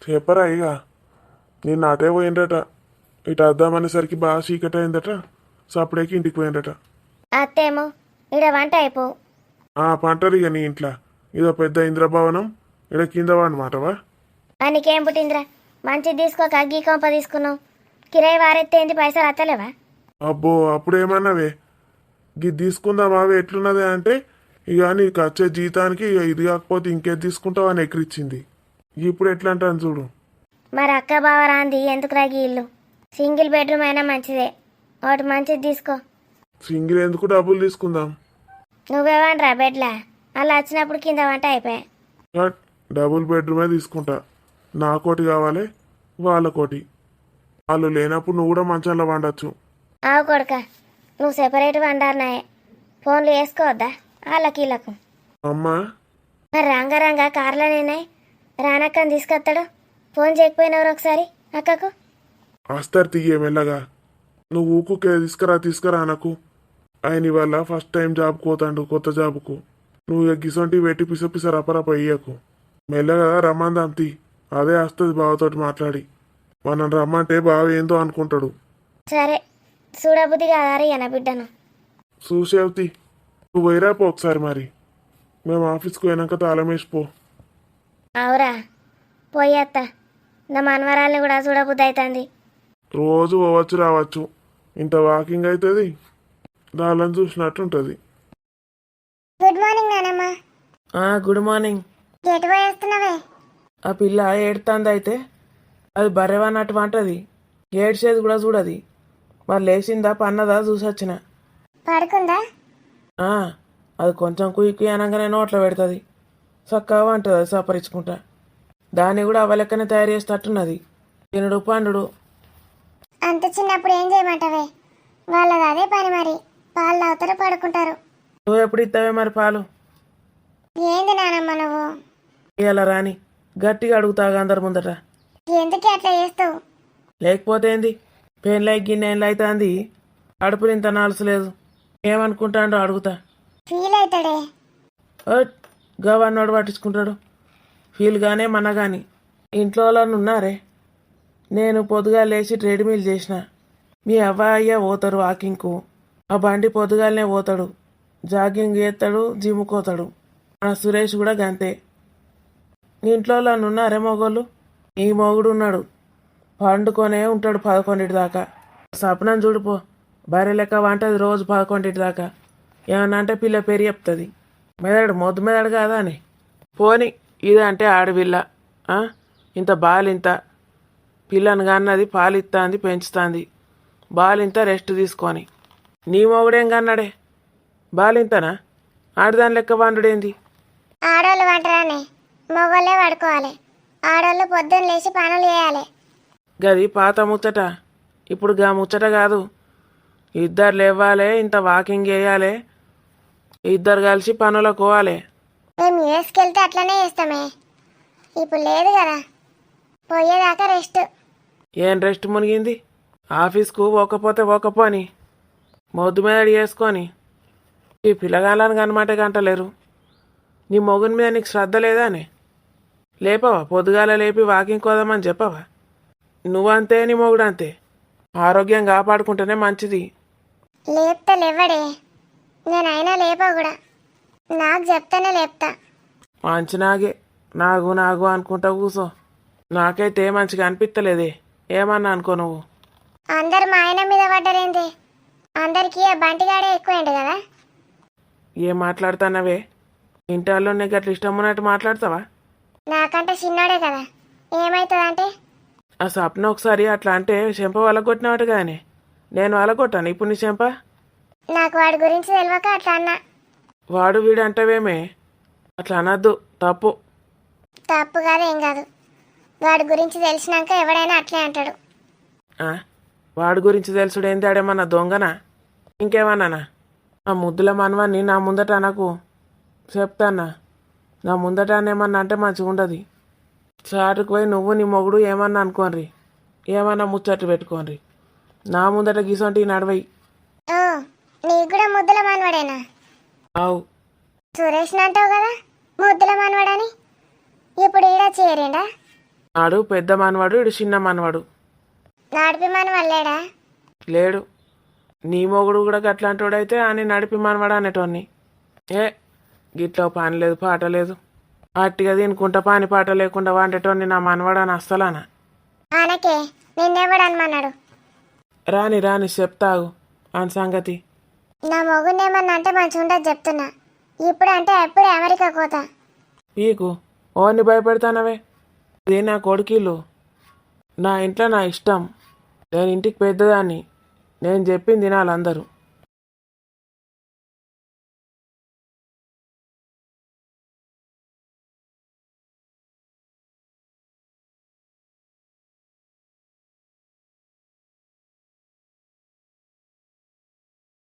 చెప్పరా ఇక? నిన్న అటే పోయిండట, ఇటు వద్దామనేసరికి బాగా చీకటి అయిందట, సపడేకి ఇంటికి పోయిండట. అత్తేమో ఈడ వంట అయిపోవు. పంటరు ఇక నీ ఇంట్లో ఇదో పెద్ద ఇంద్రభవనం, ఇక్కడ కింద వాడమాటవా? నీకేం పుట్టిందిరా, మంచిది తీసుకోక అగ్గి కొంప తీసుకున్నావు. కిరాయి వారెత్తేంది, పైసలు అత్తలేవా? అబ్బో అప్పుడేమన్నావే, ఇది తీసుకుందాం అవి ఎట్లున్నది అంటే, ఇక నీకు వచ్చే జీతానికి ఇక ఇది కాకపోతే ఇంకేది తీసుకుంటావు అని ఎక్కిరిచ్చింది. ఇప్పుడు ఎట్లా అంటాను చూడు. మరి అక్క బావ రాంది ఎందుకు రాగి ఇల్లు? సింగిల్ బెడ్రూమ్ అయినా మంచిదే, ఒకటి మంచిది తీసుకో. సింగిల్ ఎందుకు, డబ్బులు తీసుకుందాం. నువ్వేమనరా బెడ్లా, అలా వచ్చినప్పుడు కింద వంట అయిపోయా. బట్ డబుల్ బెడ్రూమే తీసుకుంటా. నాకోటి కావాలి, వాళ్ళకోటి. వాళ్ళు లేనప్పుడు నువ్వు కూడా మంచాల్లో వండొచ్చు. ఆవు కొడుక, నువ్వు సెపరేట్ వండారనాయే, ఫోన్లు వేసుకోవద్దా వాళ్ళకి వీళ్ళకు? అమ్మా మరి రంగారంగా కార్లోనేనాయి, రానక్కని తీసుకొస్తాడు. ఫోన్ చేయకపోయినవరు ఒకసారి అక్కకు? వస్తారు తీయ మెల్లగా. నువ్వు ఊకుకే తీసుకురా నాకు. ఆయన ఇవాళ ఫస్ట్ టైం జాబ్కి పోతాడు, కొత్త జాబుకు. నువ్వు ఇక గిసొంటి పెట్టి పిస రపరప ఇయ్యకు. మెల్లగా రమ్మందాం తీ, అదే వస్తుంది బావతోటి మాట్లాడి. మనం రమ్మంటే బావ ఏందో అనుకుంటాడు. సరే, చూడబుద్ధి కాదారి అన్న బిడ్డను. చూసేవుతి, నువ్వు వైరాపో ఒకసారి. మరి మేము ఆఫీస్కి పోయినాక తాళం వేసిపో. అవురా, పోయేత్త. నా మనవరాల్ని కూడా చూడబుద్ధి అవుతుంది. రోజు పోవచ్చు రావచ్చు, ఇంత వాకింగ్ అవుతుంది, దాళ్ళని చూసినట్టు ఉంటుంది. గుడ్ మార్నింగ్ నానమ్మ. Good morning. ఎటు పోయేస్తున్నావే? ఆ పిల్ల ఏడుతుంది, అయితే అది బర్రెవన్నట్టు అంటది, ఏడ్చేది కూడా చూడది. మరి లేచిందా పన్నదా చూసొచ్చిన. పడుకుందా? అది కొంచెం కుయ్యి అనగానే నోట్లో పెడుతుంది, చక్కగా అంటుంది అది సపరించుకుంటా. దాన్ని కూడా అవలెక్కనే తయారు చేసేటట్టున్నది. తినుడు పండుడు. అంత చిన్నప్పుడు ఏం చేయమంటావే? వాళ్ళది అదే పని మరి. పాలు తాగుతారు, పడుకుంటారు. నువ్వు ఎప్పుడు ఇస్తావే మరి పాలు? ఏంది నానమ్మ నువ్వు? ఇలా రాని గట్టిగా అడుగుతాగా అందరి ముందట. ఎందుకు అట్లా చేస్తావు? లేకపోతే ఏంది? పెళ్ళై గిన్నెలు అవుతుంది, అడుపులు ఇంత నాలుసలేదు. ఏమనుకుంటాడో అడుగుతా. ఫీల్ అవుతాడే. గవర్నోడు పట్టించుకుంటాడు. ఫీల్ గానే మన కానీ ఇంట్లో వాళ్ళని ఉన్నారే. నేను పొద్దుగా లేచి ట్రెడ్మిల్ చేసిన. మీ అయ్య పోతారు వాకింగ్కు. ఆ బండి పొద్దుగాలనే పోతాడు, జాగింగ్ చేస్తాడు, జిమ్కి పోతాడు. మన సురేష్ కూడా గంతే. ఇంట్లో వాళ్ళని ఉన్నారే మొగోళ్ళు? ఈ మొగుడు ఉన్నాడు, పండుకొనే ఉంటాడు 11 దాకా. సపనం చూడిపో, భార్య లెక్క వంటది రోజు 11 దాకా. ఏమన్నా అంటే పిల్ల పేరు చెప్తుంది. మెదడు మొద్దు మెదడు కాదా అని. పోని ఇదంటే ఆడపిల్ల, ఇంత బాలింత. పిల్లను కన్నది, పాలిస్తుంది, పెంచుతుంది. బాలింత రెస్ట్ తీసుకొని. నీ మొగుడేం కన్నాడే? బాలింతనా? ఆడదాని లెక్క వండుడేంది? ఆడోళ్ళు వంటరానే, మగోళ్ళే పడుకోవాలి. ఆడోళ్ళు పొద్దున్న లేచి పనులు చేయాలి. గది పాత ముచ్చట. ఇప్పుడు గా ముచ్చట కాదు. ఇద్దరు లేవాలి, ఇంత వాకింగ్ చేయాలి, ఇద్దరు కలిసి పనులకు పోవాలి. మేము వేసుకెళ్తే అట్లనే చేస్తామే. ఇప్పుడు లేదు కదా, పోయేదాకా రెస్ట్. ఏం రెస్ట్ మునిగింది? ఆఫీస్కు పోకపోతే పోకపోని మొద్దు మీద చేసుకొని ఈ పిల్లగాళ్ళని కనమాట గంటలేరు. నీ మొగుని మీద నీకు శ్రద్ధ లేదా అని లేపవా? పొద్దుగాల లేపి వాకింగ్ కోదామని చెప్పవా? నువ్వంతే, నీ మొగుడు అంతే. ఆరోగ్యం కాపాడుకుంటేనే మంచిది. లేపుతా లేవడే, నేనైనా లేపా కూడా. నాకు చెప్తానే లేపుతా. మంచి నాగే, నాగు నాగు అనుకుంటా కూసో. నాకైతే మంచిగా అనిపిస్తలేదే. ఏమన్నా అనుకో నువ్వు. అందరు మా ఆయన మీద పడ్డరేంది? అందరికీ ఆ బంటిగాడే ఎక్కువైండు కదా. ఏం మాట్లాడుతున్నావే? ఇంటర్లో నీకు అట్లా ఇష్టం ఉన్నట్టు మాట్లాడతావా? నాకంటే చిన్నోడే కదా, ఏమవుతుందంటే? ఆ సప్న ఒకసారి అట్లా అంటే చెంప వలగొట్టినవాడు కానీ నేను వలగొట్టాను ఇప్పుడు నీ చెంప? నాకు వాడి గురించి తెలియక అట్లా అన్నా. వాడు వీడు అంటావేమే? అట్లా అనద్దు, తప్పు. తప్పు కాదు, ఏం కాదు. వాడి గురించి తెలిసినాక ఎవడైనా అట్లే అంటాడు. వాడి గురించి తెలుసుడేంది? ఆడేమన్నా దొంగనా ఇంకేమన్నానా? ఆ ముద్దుల మనవాన్ని నా ముందట నాకు చెప్తానా? నా ముందట ఏమన్నా అంటే మంచిగా ఉండదు. చాటుకు పోయి నువ్వు నీ మొగుడు ఏమన్నా అనుకోనరి, ఏమన్నా ముచ్చట్లు పెట్టుకోనరి. నా ముందట గీసొంటి నడవయి. ఓ, నీకు కూడా ముద్దుల మనవాడేనా? అవు. సురేష్ అంటావు కదా ముద్దుల మనవాడని. ఇప్పుడు ఈడ చేరిండా? ఆడు పెద్ద మనవాడు, ఇడు చిన్న మనవాడు. నడిపి మనవాళ్ళేడా? లేడు. నీ మొగుడు కూడా గట్లాంటోడైతే అని నడిపి మనవాడు అనేటోన్ని. గిట్లో పని లేదు, పాట లేదు. అట్టిగా తినుకుంటా పని పాట లేకుండా వంటేటోన్ని నా మనవాడని అస్సలానా? అనకే, నిన్నెవడనమన్నాడు? రాని రాని చెప్తాగు అని సంగతి. నా మొగుడేమన్నా అంటే మంచిగా ఉండదు చెప్తున్నా. ఇప్పుడు అంటే ఎప్పుడే అమెరికా కోత. పీకు ఓన్ని భయపెడతానవే? ఇది నా కొడుకిల్లు, నా ఇంట్లో నా ఇష్టం. నేను ఇంటికి పెద్దదాన్ని, నేను చెప్పింది తినాలి అందరూ.